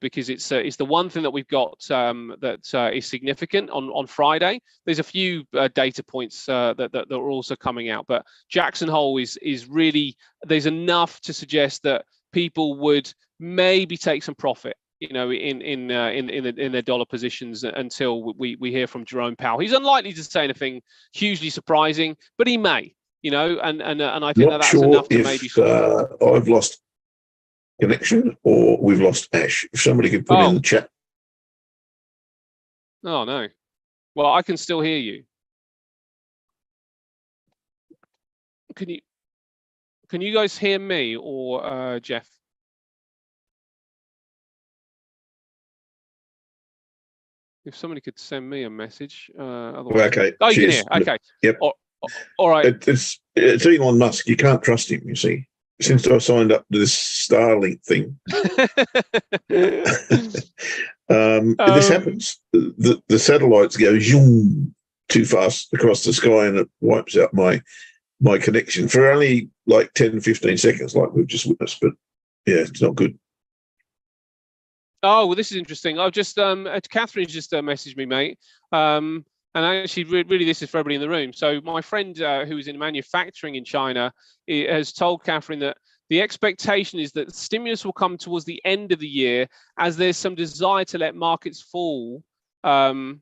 Because it's the one thing that we've got that is significant on Friday. There's a few data points that are also coming out, but Jackson Hole is really, there's enough to suggest that people would maybe take some profit, in their dollar positions until we hear from Jerome Powell. He's unlikely to say anything hugely surprising, but he may, and I think that's enough to maybe. I've lost connection, or we've lost Ash. If somebody could put in the chat. Oh no. Well, I can still hear you. Can you guys hear me, or Jeff? If somebody could send me a message. Otherwise... Okay. Oh, you can hear. Okay. Yep. All right. It's Elon Musk. You can't trust him, you see. Since I signed up to this Starlink thing, this happens. The satellites go zoom too fast across the sky, and it wipes out my connection for only like 10, 15 seconds, like we've just witnessed. But yeah, it's not good. Oh, well, this is interesting. I've just Catherine's just messaged me, mate. And actually, really, this is for everybody in the room. So my friend who is in manufacturing in China has told Catherine that the expectation is that stimulus will come towards the end of the year, as there's some desire to let markets fall to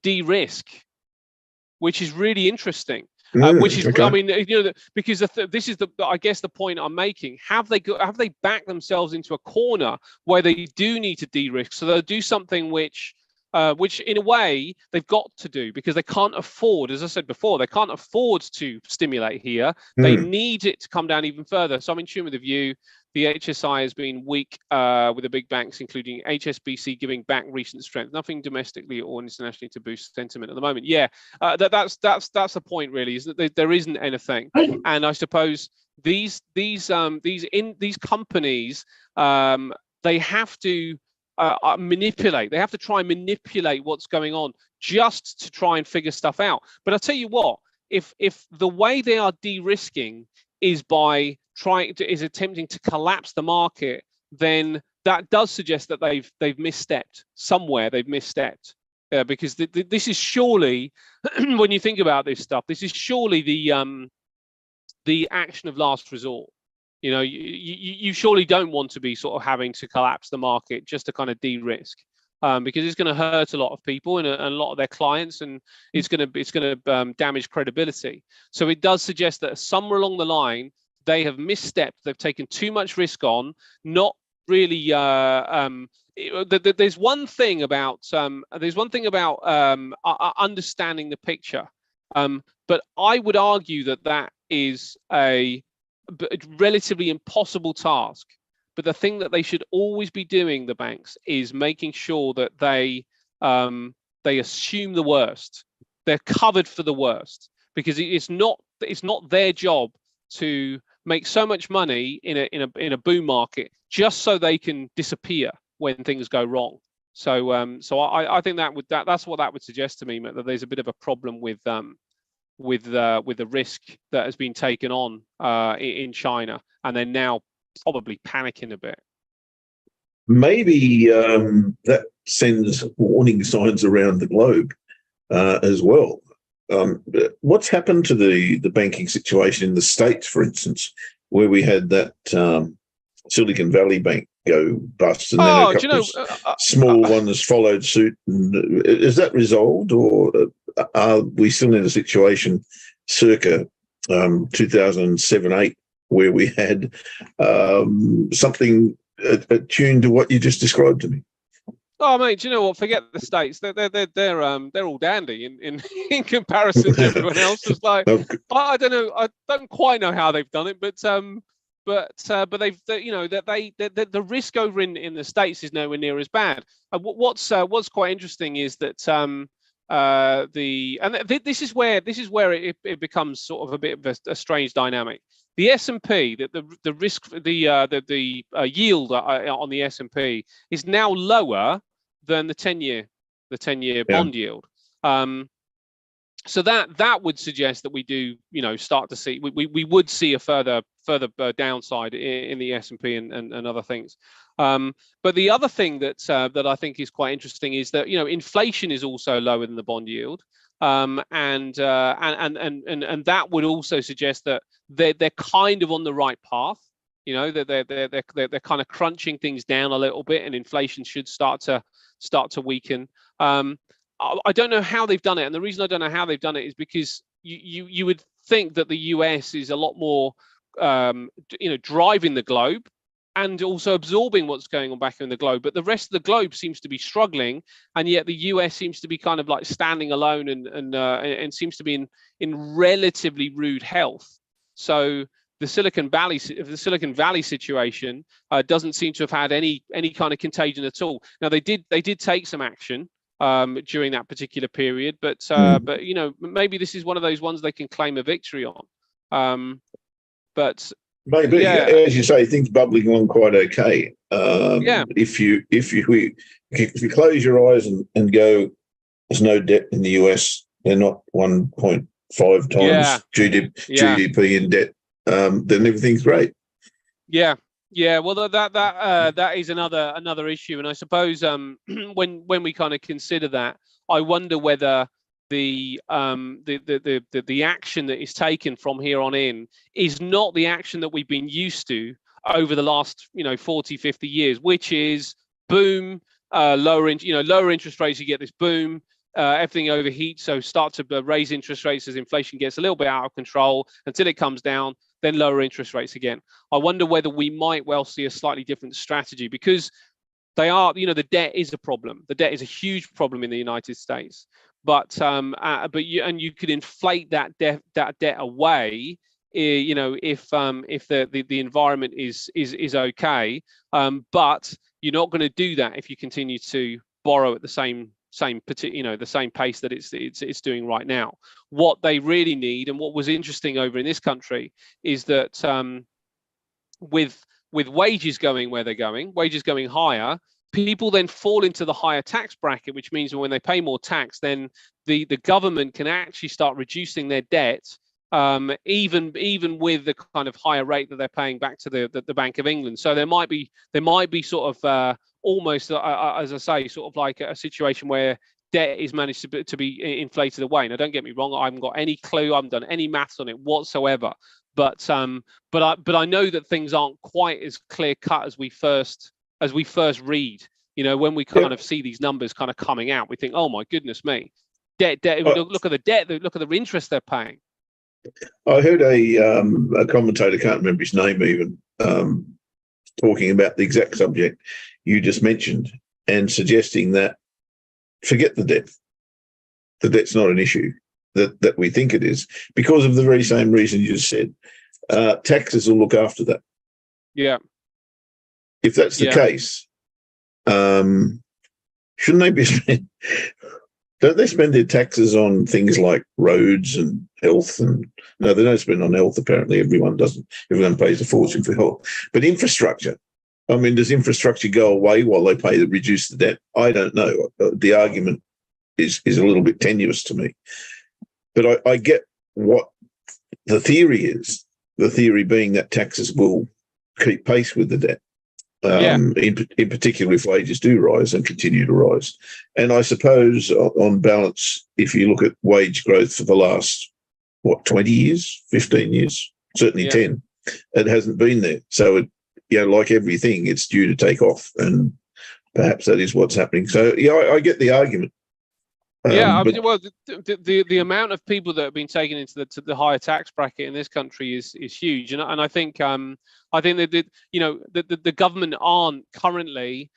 de-risk, which is really interesting. Which is, okay. I mean, because this is I guess the point I'm making. Have they backed themselves into a corner where they do need to de-risk? So they'll do something which which in a way they've got to do because they can't afford, as I said before, they can't afford to stimulate here. They need it to come down even further. So I'm in tune with the view. The HSI has been weak with the big banks, including HSBC, giving back recent strength. Nothing domestically or internationally to boost sentiment at the moment. Yeah, that's the point really, is that there isn't anything. And I suppose these companies, they have to manipulate. They have to try and manipulate what's going on just to try and figure stuff out. But I'll tell you what, if the way they are de-risking is by attempting to collapse the market, then that does suggest that they've misstepped somewhere. They've misstepped because this is surely, when you think about this stuff, this is surely the action of last resort. You know, you surely don't want to be sort of having to collapse the market just to kind of de-risk, because it's going to hurt a lot of people and a lot of their clients, and it's going to damage credibility. So it does suggest that somewhere along the line they have misstepped. They've taken too much risk on, not really. There's one thing about understanding the picture, but I would argue that is a relatively impossible task. But the thing that they should always be doing, the banks, is making sure that they assume the worst. They're covered for the worst, because it's not their job to make so much money in a boom market just so they can disappear when things go wrong. So I think that's what that would suggest to me, that there's a bit of a problem with the risk that has been taken on in China, and they're now probably panicking a bit. Maybe that sends warning signs around the globe as well. What's happened to the banking situation in the States, for instance, where we had that Silicon Valley Bank go bust, and then a couple of small ones followed suit? Is that resolved, or are we still in a situation circa 2007-8 where we had something attuned to what you just described to me? Oh, mate, do you know what? Forget the States. They're all dandy in comparison to everyone else. It's like, I don't know. I don't quite know how they've done it, but they've, the risk over in the States is nowhere near as bad. What's quite interesting is that this is where it becomes sort of a bit of a strange dynamic. The S&P, the risk, the yield on the S&P is now lower than the 10-year bond yield. So that would suggest that we do, start to see, we would see a further downside in the S&P and other things. But the other thing that I think is quite interesting is that inflation is also lower than the bond yield, and that would also suggest that they're kind of on the right path. They're kind of crunching things down a little bit, and inflation should start to weaken. I don't know how they've done it, and the reason I don't know how they've done it is because you would think that the US is a lot more driving the globe and also absorbing what's going on back in the globe, but the rest of the globe seems to be struggling, and yet the US seems to be kind of like standing alone and seems to be in relatively rude health. So the Silicon Valley situation doesn't seem to have had any kind of contagion at all. Now they did take some action during that particular period, but maybe this is one of those ones they can claim a victory on. But maybe, yeah, as you say, things bubbling along quite okay. If you close your eyes and go, there's no debt in the US, they're not 1.5 times GDP in debt, then everything's great. Yeah. Well, that is another issue, and I suppose when we kind of consider that, I wonder whether the action that is taken from here on in is not the action that we've been used to over the last 40, 50 years, which is boom, lower interest rates, you get this boom. Everything overheats, so start to raise interest rates as inflation gets a little bit out of control until it comes down, then lower interest rates again. I wonder whether we might well see a slightly different strategy, because they are, the debt is a problem. The debt is a huge problem in the United States. But you could inflate that debt away, if the environment is okay. But you're not going to do that if you continue to borrow at the same the same pace that it's doing right now. What they really need, and what was interesting over in this country, is that with wages going where they're going, wages going higher, people then fall into the higher tax bracket, which means when they pay more tax, then the government can actually start reducing their debt, even with the kind of higher rate that they're paying back to the Bank of England. So there might be sort of almost, as I say, sort of like a situation where debt is managed to be inflated away. Now, don't get me wrong, I haven't got any clue. I haven't done any maths on it whatsoever. But I know that things aren't quite as clear cut as we first read. When we kind of see these numbers kind of coming out, we think, oh my goodness me, debt. Look at the debt. Look at the interest they're paying. I heard a commentator, can't remember his name even, talking about the exact subject you just mentioned and suggesting that forget the debt. The debt's not an issue that we think it is, because of the very same reason you just said. Taxes will look after that. Yeah. If that's the case, shouldn't they be spending? Don't they spend their taxes on things like roads and health? And no, they don't spend on health. Apparently, everyone doesn't. Everyone pays a fortune for health. But infrastructure. I mean, does infrastructure go away while they reduce the debt? I don't know. The argument is a little bit tenuous to me. But I get what the theory is. The theory being that taxes will keep pace with the debt. In particular, if wages do rise and continue to rise. And I suppose on balance, if you look at wage growth for the last, 20 years, 15 years, certainly 10, it hasn't been there. So, like everything, it's due to take off. And perhaps that is what's happening. So, I get the argument. The amount of people that have been taken into the higher tax bracket in this country is huge, and I think that the government aren't currently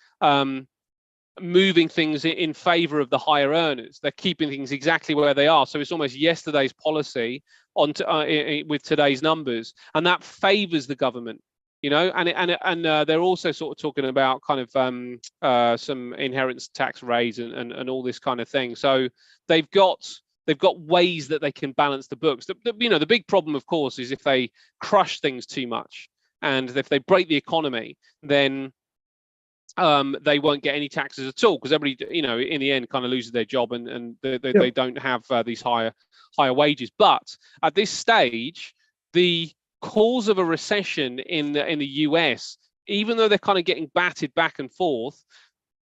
moving things in favour of the higher earners. They're keeping things exactly where they are. So it's almost yesterday's policy with today's numbers, and that favours the government. And they're also sort of talking about kind of some inheritance tax rates and all this kind of thing. So they've got ways that they can balance the books. The big problem, of course, is if they crush things too much, and if they break the economy, then they won't get any taxes at all, because everybody, in the end, kind of loses their job, and they don't have these higher wages. But at this stage, the cause of a recession in the US, even though they're kind of getting batted back and forth,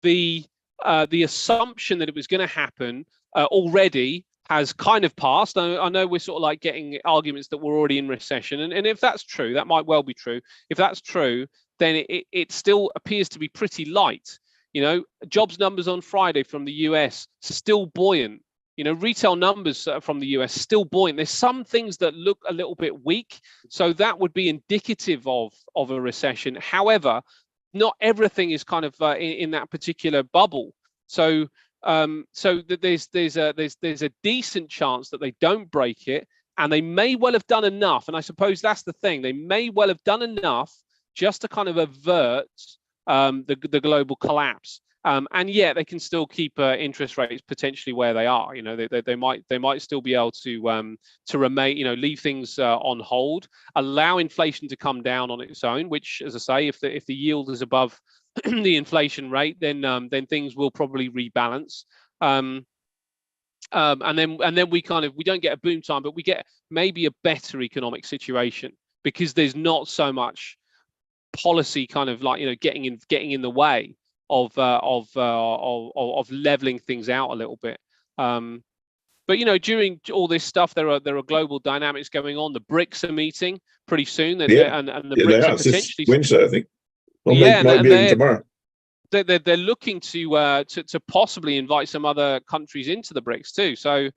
the assumption that it was going to happen already has kind of passed. I know we're sort of like getting arguments that we're already in recession, and if that's true, that might well be true. If that's true, then it still appears to be pretty light. Jobs numbers on Friday from the US still buoyant. Retail numbers from the US still buoyant. There's some things that look a little bit weak, so that would be indicative of a recession. However, not everything is kind of in that particular bubble. So there's a decent chance that they don't break it, and they may well have done enough. And I suppose that's the thing. They may well have done enough just to kind of avert the global collapse. And yet they can still keep interest rates potentially where they are. They might still be able to remain, leave things on hold, allow inflation to come down on its own. Which, as I say, if the yield is above the inflation rate, then things will probably rebalance. And then we don't get a boom time, but we get maybe a better economic situation, because there's not so much policy kind of like getting in the way of leveling things out a little bit. But during all this stuff, there are global dynamics going on. The BRICS are meeting pretty soon, and the BRICS are potentially Wednesday, I think. Or maybe even tomorrow. They're looking to possibly invite some other countries into the BRICS too. So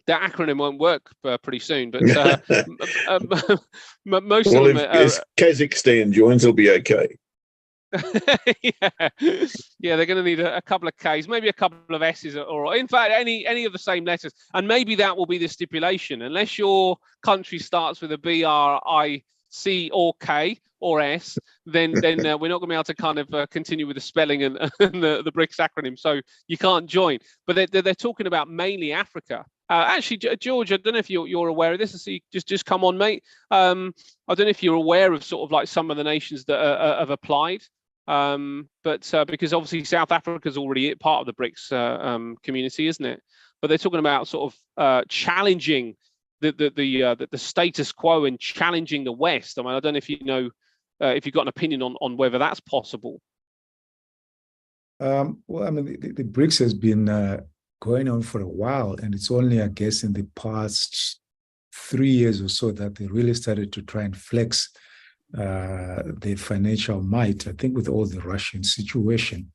that acronym won't work pretty soon, but most of them. If Kazakhstan joins, it'll be okay. Yeah, yeah, they're going to need a couple of Ks, maybe a couple of S's, or in fact, any of the same letters, and maybe that will be the stipulation. Unless your country starts with a B, R, I, C, or K or S, then we're not going to be able to kind of continue with the spelling and the BRICS acronym. So you can't join. But they're talking about mainly Africa. Actually, George, I don't know if you're aware of this. I see just come on, mate. I don't know if you're aware of sort of like some of the nations that have applied. But because obviously South Africa's already part of the BRICS community, isn't it? But they're talking about sort of challenging the status quo and challenging the West. I mean, I don't know if you know if you've got an opinion on whether that's possible. Well, I mean, the BRICS has been going on for a while, and it's only, I guess, in the past 3 years or so that they really started to try and flex their financial might, I think, with all the Russian situation.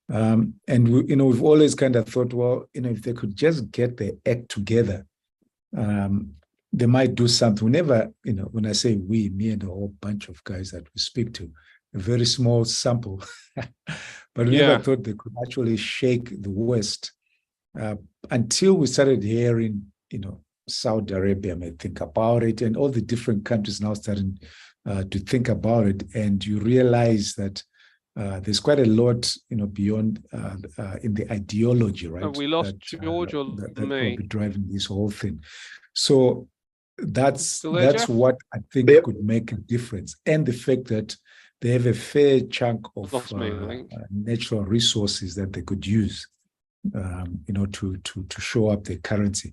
And we've always kind of thought, well, if they could just get their act together, they might do something. Whenever, when I say we, me and a whole bunch of guys that we speak to, a very small sample, but we never thought they could actually shake the West until we started hearing, Saudi Arabia may think about it, and all the different countries now starting to think about it, and you realize that there's quite a lot, beyond in the ideology, right? We lost George or that me. will be driving this whole thing. So that's Jeff? what I think could make a difference, and the fact that they have a fair chunk of natural resources that they could use, to show up their currency.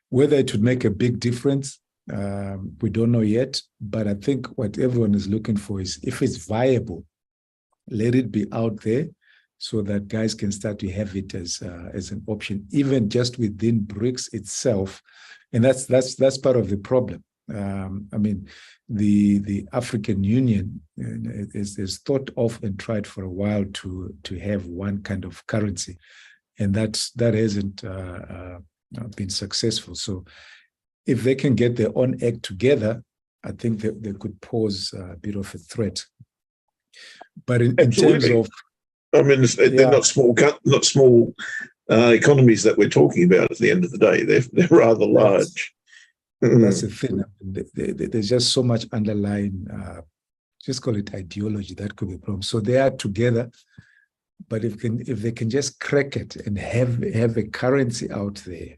Whether it would make a big difference, we don't know yet. But I think what everyone is looking for is, if it's viable, let it be out there so that guys can start to have it as an option, even just within BRICS itself. And that's part of the problem. I mean, the African Union is thought of and tried for a while to have one kind of currency, and that hasn't been successful. So if they can get their own act together, I think that they could pose a bit of a threat. But in terms of, I mean, they're not small economies that we're talking about. At the end of the day, they're rather large. That's the thing. There's just so much underlying, just call it ideology, that could be a problem. So they are together, but if they can just crack it and have a currency out there,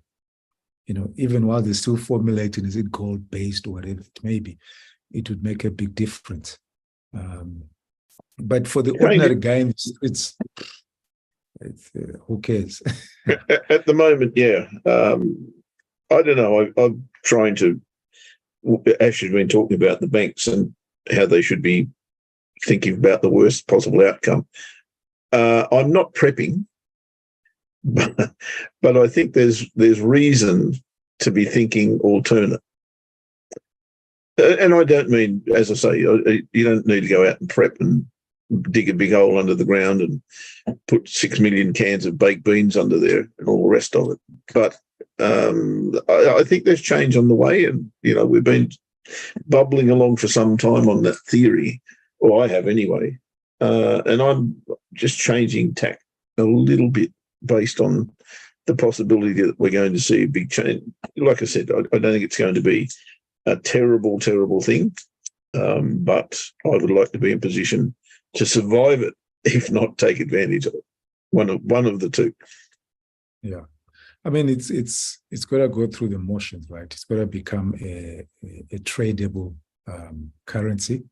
even while they're still formulating, is it gold-based or whatever it may be, it would make a big difference. But for the ordinary guy in the streets, who cares? At the moment, yeah. I don't know. I'm trying to. Ash has been talking about the banks and how they should be thinking about the worst possible outcome. I'm not prepping, but I think there's reason to be thinking alternate. And I don't mean, as I say, you don't need to go out and prep and dig a big hole under the ground and put 6 million cans of baked beans under there and all the rest of it. But I think there's change on the way, and we've been bubbling along for some time on that theory, or I have anyway. And I'm just changing tack a little bit based on the possibility that we're going to see a big change. Like I said, I don't think it's going to be a terrible, terrible thing, but I would like to be in position to survive it, if not take advantage of it. One of the two. Yeah. I mean, it's got to go through the motions, right? It's got to become a tradable currency.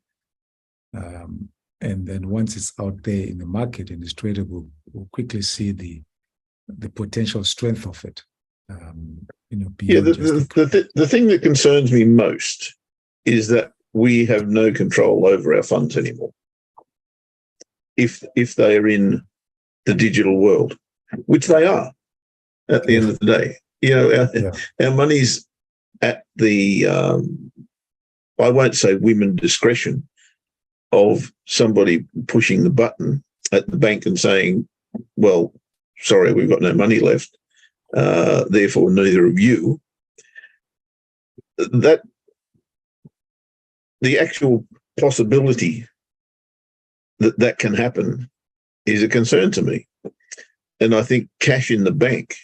And then once it's out there in the market and it's tradable, we'll quickly see the potential strength of it. The thing that concerns me most is that we have no control over our funds anymore. If they are in the digital world, which they are at the end of the day, our money's at the, I won't say women discretion of somebody pushing the button at the bank and saying, well, sorry, we've got no money left, therefore neither of you. That the actual possibility that can happen is a concern to me. And I think cash in the bank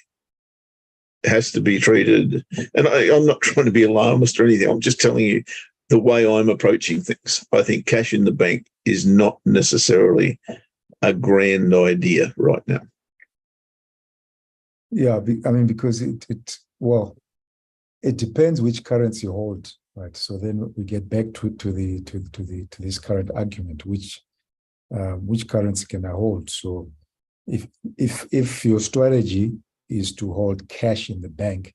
has to be treated, and I'm not trying to be alarmist or anything, I'm just telling you the way I'm approaching things. I think cash in the bank is not necessarily a grand idea right now. Yeah, I mean, because it depends which currency you hold, right? So then we get back to this current argument, which currency can I hold? So if your strategy is to hold cash in the bank,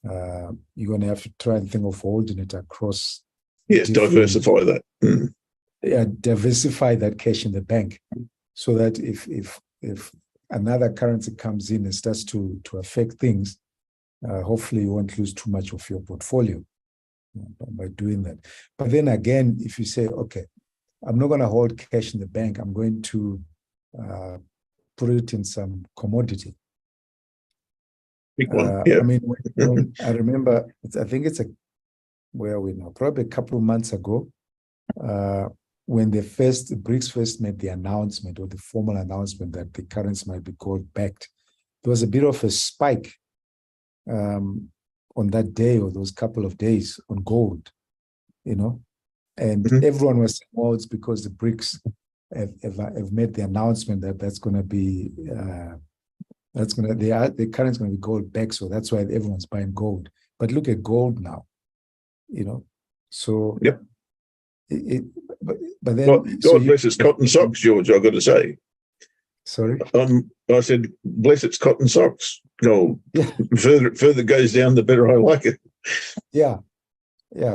you're going to have to try and think of holding it across. Yes, diversify that. Mm. Yeah, diversify that cash in the bank, so that if another currency comes in and starts to affect things, hopefully you won't lose too much of your portfolio by doing that. But then again, if you say, okay, I'm not going to hold cash in the bank, I'm going to put it in some commodity. Big one. Yeah. I mean, when I remember, I think it's where are we now? Probably a couple of months ago, when the BRICS first made the announcement, or the formal announcement, that the currency might be gold backed, there was a bit of a spike on that day, or those couple of days, on gold, and everyone was saying, well, it's because the BRICS have made the announcement that that's going to be the currency is going to be gold back, so that's why everyone's buying gold. But look at gold now, so yep. But then, well, God bless its cotton socks, George, I've got to say. Sorry? I said, bless its cotton socks. No, yeah. further goes down, the better I like it. Yeah.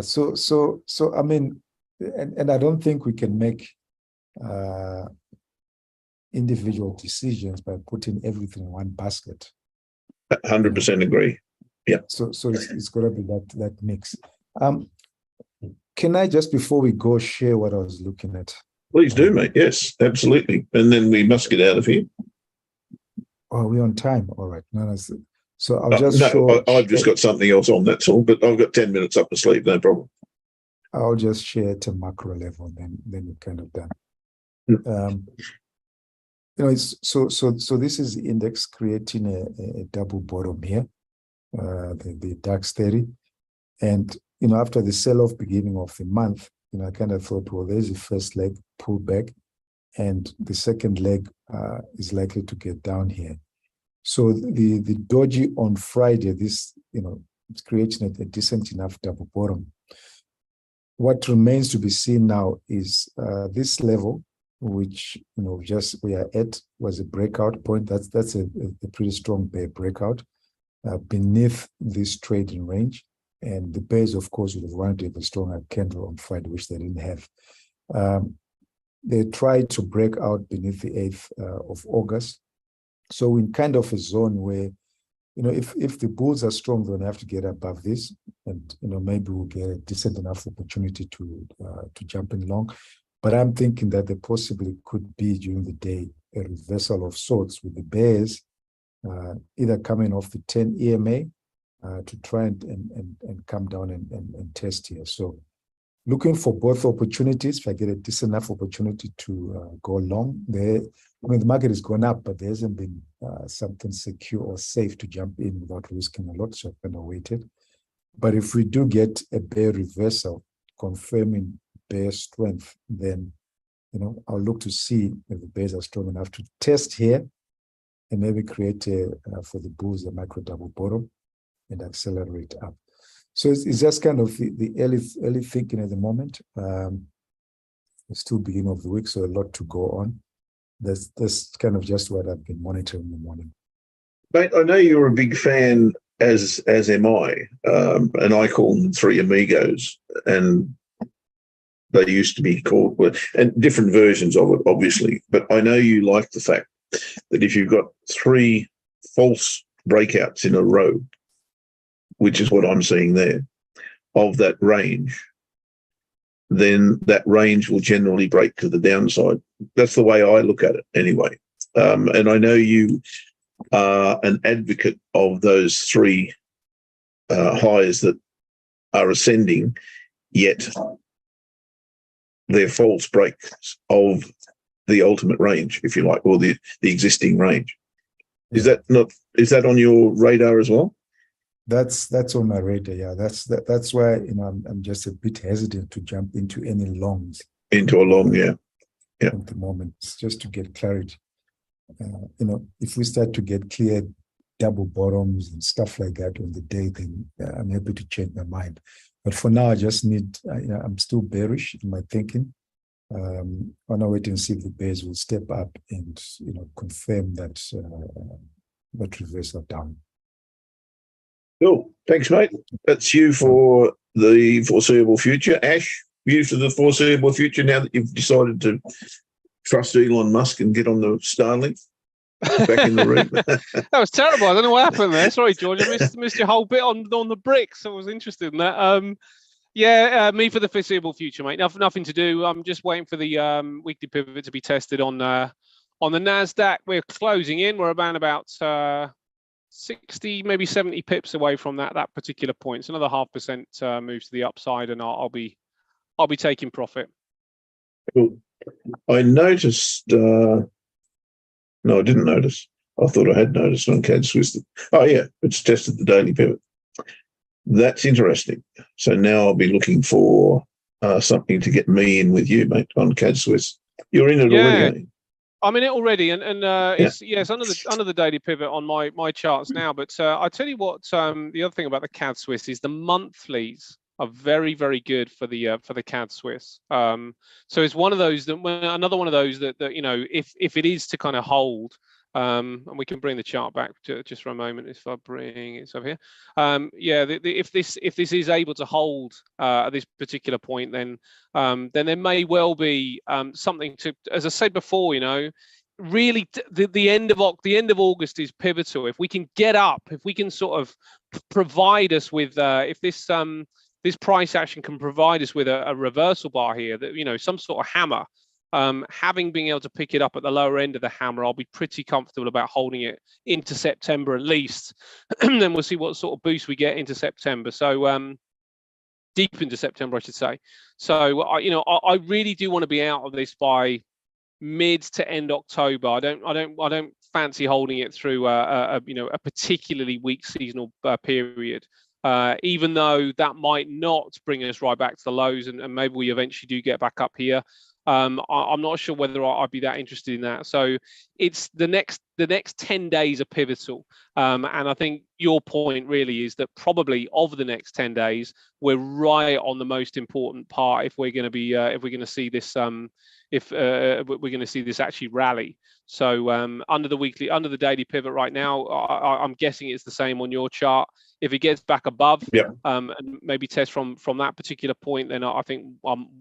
So I mean, and I don't think we can make individual decisions by putting everything in one basket. 100% agree. Yeah. So it's got to be that mix. Can I, just before we go, share what I was looking at? Please do, mate. Yes, absolutely. And then we must get out of here. Oh, are we on time? All right. No, so I'll just show. I've just got something else on, that's all. But I've got 10 minutes up my sleeve, no problem. I'll just share at a macro level, then we're kind of done. So this is the index creating a double bottom here, the DAX 30, and after the sell-off beginning of the month, I kind of thought, well, there's the first leg pull back, and the second leg is likely to get down here. So the doji on Friday, this it's creating a decent enough double bottom. What remains to be seen now is this level, which we are at, was a breakout point. That's a pretty strong bear breakout beneath this trading range. And the bears, of course, would have wanted to have a stronger candle on Friday, which they didn't have. They tried to break out beneath the 8th of August. So in kind of a zone where, if the bulls are strong, they'll have to get above this, and maybe we'll get a decent enough opportunity to jump in long. But I'm thinking that there possibly could be during the day a reversal of sorts, with the bears either coming off the 10 EMA to try and come down and test here. So looking for both opportunities. If I get a decent enough opportunity to go long, the market has gone up, but there hasn't been something secure or safe to jump in without risking a lot, so I've kind of waited. But if we do get a bear reversal confirming bear strength, then I'll look to see if the bears are strong enough to test here and maybe create for the bulls a micro double bottom and accelerate up. So it's just kind of the early thinking at the moment. It's still beginning of the week, so a lot to go on. That's kind of just what I've been monitoring in the morning. Mate, I know you're a big fan, as am I, and I call them three amigos, and they used to be called, and different versions of it, obviously. But I know you like the fact that if you've got three false breakouts in a row, which is what I'm seeing there, of that range, then that range will generally break to the downside. That's the way I look at it anyway. And I know you are an advocate of those three highs that are ascending, yet they're false breaks of the ultimate range, if you like, or the existing range. Yeah. Is that on your radar as well? That's on my radar. Yeah, that's why I'm just a bit hesitant to jump into any longs. Into a long, yeah. At the moment, it's just to get clarity. If we start to get clear double bottoms and stuff like that on the day, then I'm happy to change my mind. But for now, I just need. I'm still bearish in my thinking. I want to wait and see if the bears will step up and confirm that reversal down. Cool. Thanks, mate. That's you for the foreseeable future. Ash, you for the foreseeable future now that you've decided to trust Elon Musk and get on the Starlink back in the room. That was terrible. I don't know what happened there. Sorry, George. I missed your whole bit on the bricks. I was interested in that. Me for the foreseeable future, mate. Nothing to do. I'm just waiting for the weekly pivot to be tested on the Nasdaq. We're closing in. We're about 60, maybe 70 pips away from that particular point. It's another 0.5% move to the upside, and I'll be taking profit. Cool. I noticed. No, I didn't notice. I thought I had noticed on CAD Swiss. Oh yeah, it's tested the daily pivot. That's interesting. So now I'll be looking for something to get me in with you, mate, on CAD Swiss. You're in it already, aren't you? I'm in it already, and it's under the daily pivot on my charts now. But I tell you what, the other thing about the CAD Swiss is the monthlies are very, very good for the CAD Swiss. So it's one of those another one of those that if it is to kind of hold, and we can bring the chart back just for a moment if I bring it over here. If this is able to hold at this particular point, then there may well be something to, as I said before, really the end of August is pivotal. If we can get up, if we can sort of provide us with if this price action can provide us with a reversal bar here, that some sort of hammer. Having been able to pick it up at the lower end of the hammer, I'll be pretty comfortable about holding it into September at least. Then we'll see what sort of boost we get into September. So deep into September, I should say. So I really do want to be out of this by mid to end October. I don't fancy holding it through a particularly weak seasonal period. Even though that might not bring us right back to the lows, and maybe we eventually do get back up here. I'm not sure whether I'd be that interested in that. So it's the next 10 days are pivotal. And I think your point really is that probably of the next 10 days, we're right on the most important part if we're going to be if we're going to see this we're going to see this actually rally. So under the daily pivot right now, I'm guessing it's the same on your chart. If it gets back above, and maybe test from that particular point, then I think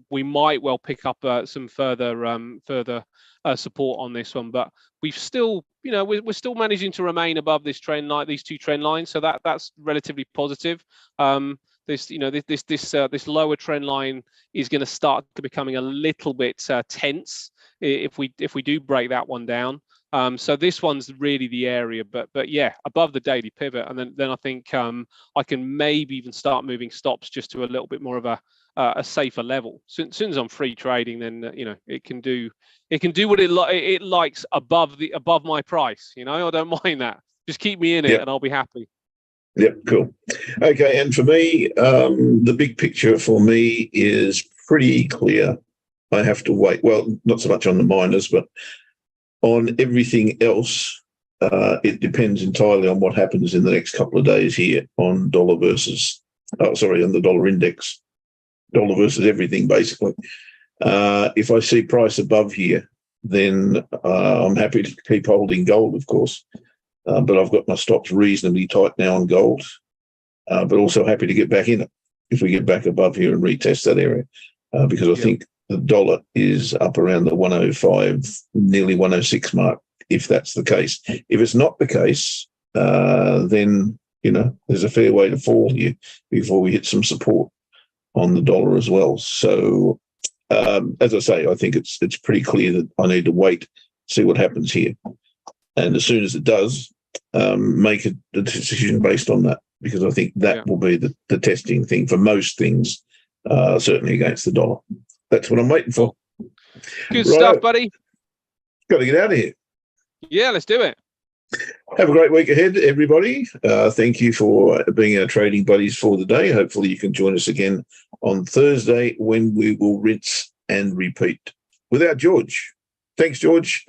we might well pick up some further support on this one. But we've still, we're still managing to remain above this trend line, these two trend lines. So that's relatively positive. This lower trend line is going to start to becoming a little bit tense if we do break that one down. So this one's really the area, but yeah, above the daily pivot, and then I think I can maybe even start moving stops just to a little bit more of a safer level. Soon as I'm free trading, then it can do what it likes above my price. I don't mind that. Just keep me in it, and I'll be happy. Yep, cool. Okay, and for me, the big picture for me is pretty clear. I have to wait. Well, not so much on the miners, but on everything else, it depends entirely on what happens in the next couple of days here on dollar versus, on the dollar index, dollar versus everything, basically. If I see price above here, then I'm happy to keep holding gold, of course. But I've got my stops reasonably tight now on gold, but also happy to get back in it if we get back above here and retest that area, because I think the dollar is up around the 105, nearly 106 mark, if that's the case. If it's not the case, then, there's a fair way to fall here before we hit some support on the dollar as well. So, as I say, I think it's pretty clear that I need to wait, see what happens here. And as soon as it does, make a decision based on that, because I think that will be the testing thing for most things, certainly against the dollar. That's what I'm waiting for. Good stuff, buddy. Got to get out of here. Yeah, let's do it. Have a great week ahead, everybody. Thank you for being our trading buddies for the day. Hopefully you can join us again on Thursday when we will rinse and repeat without George. Thanks, George.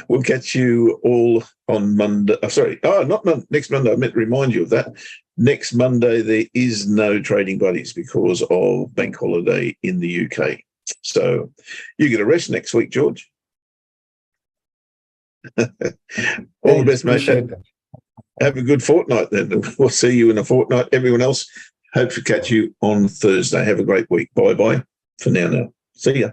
We'll catch you all on Monday. Next Monday. I meant to remind you of that. Next Monday, there is no trading buddies because of bank holiday in the UK. So you get a rest next week, George. All the best, mate. Have a good fortnight then. We'll see you in a fortnight. Everyone else, hope to catch you on Thursday. Have a great week. Bye-bye for now. See ya.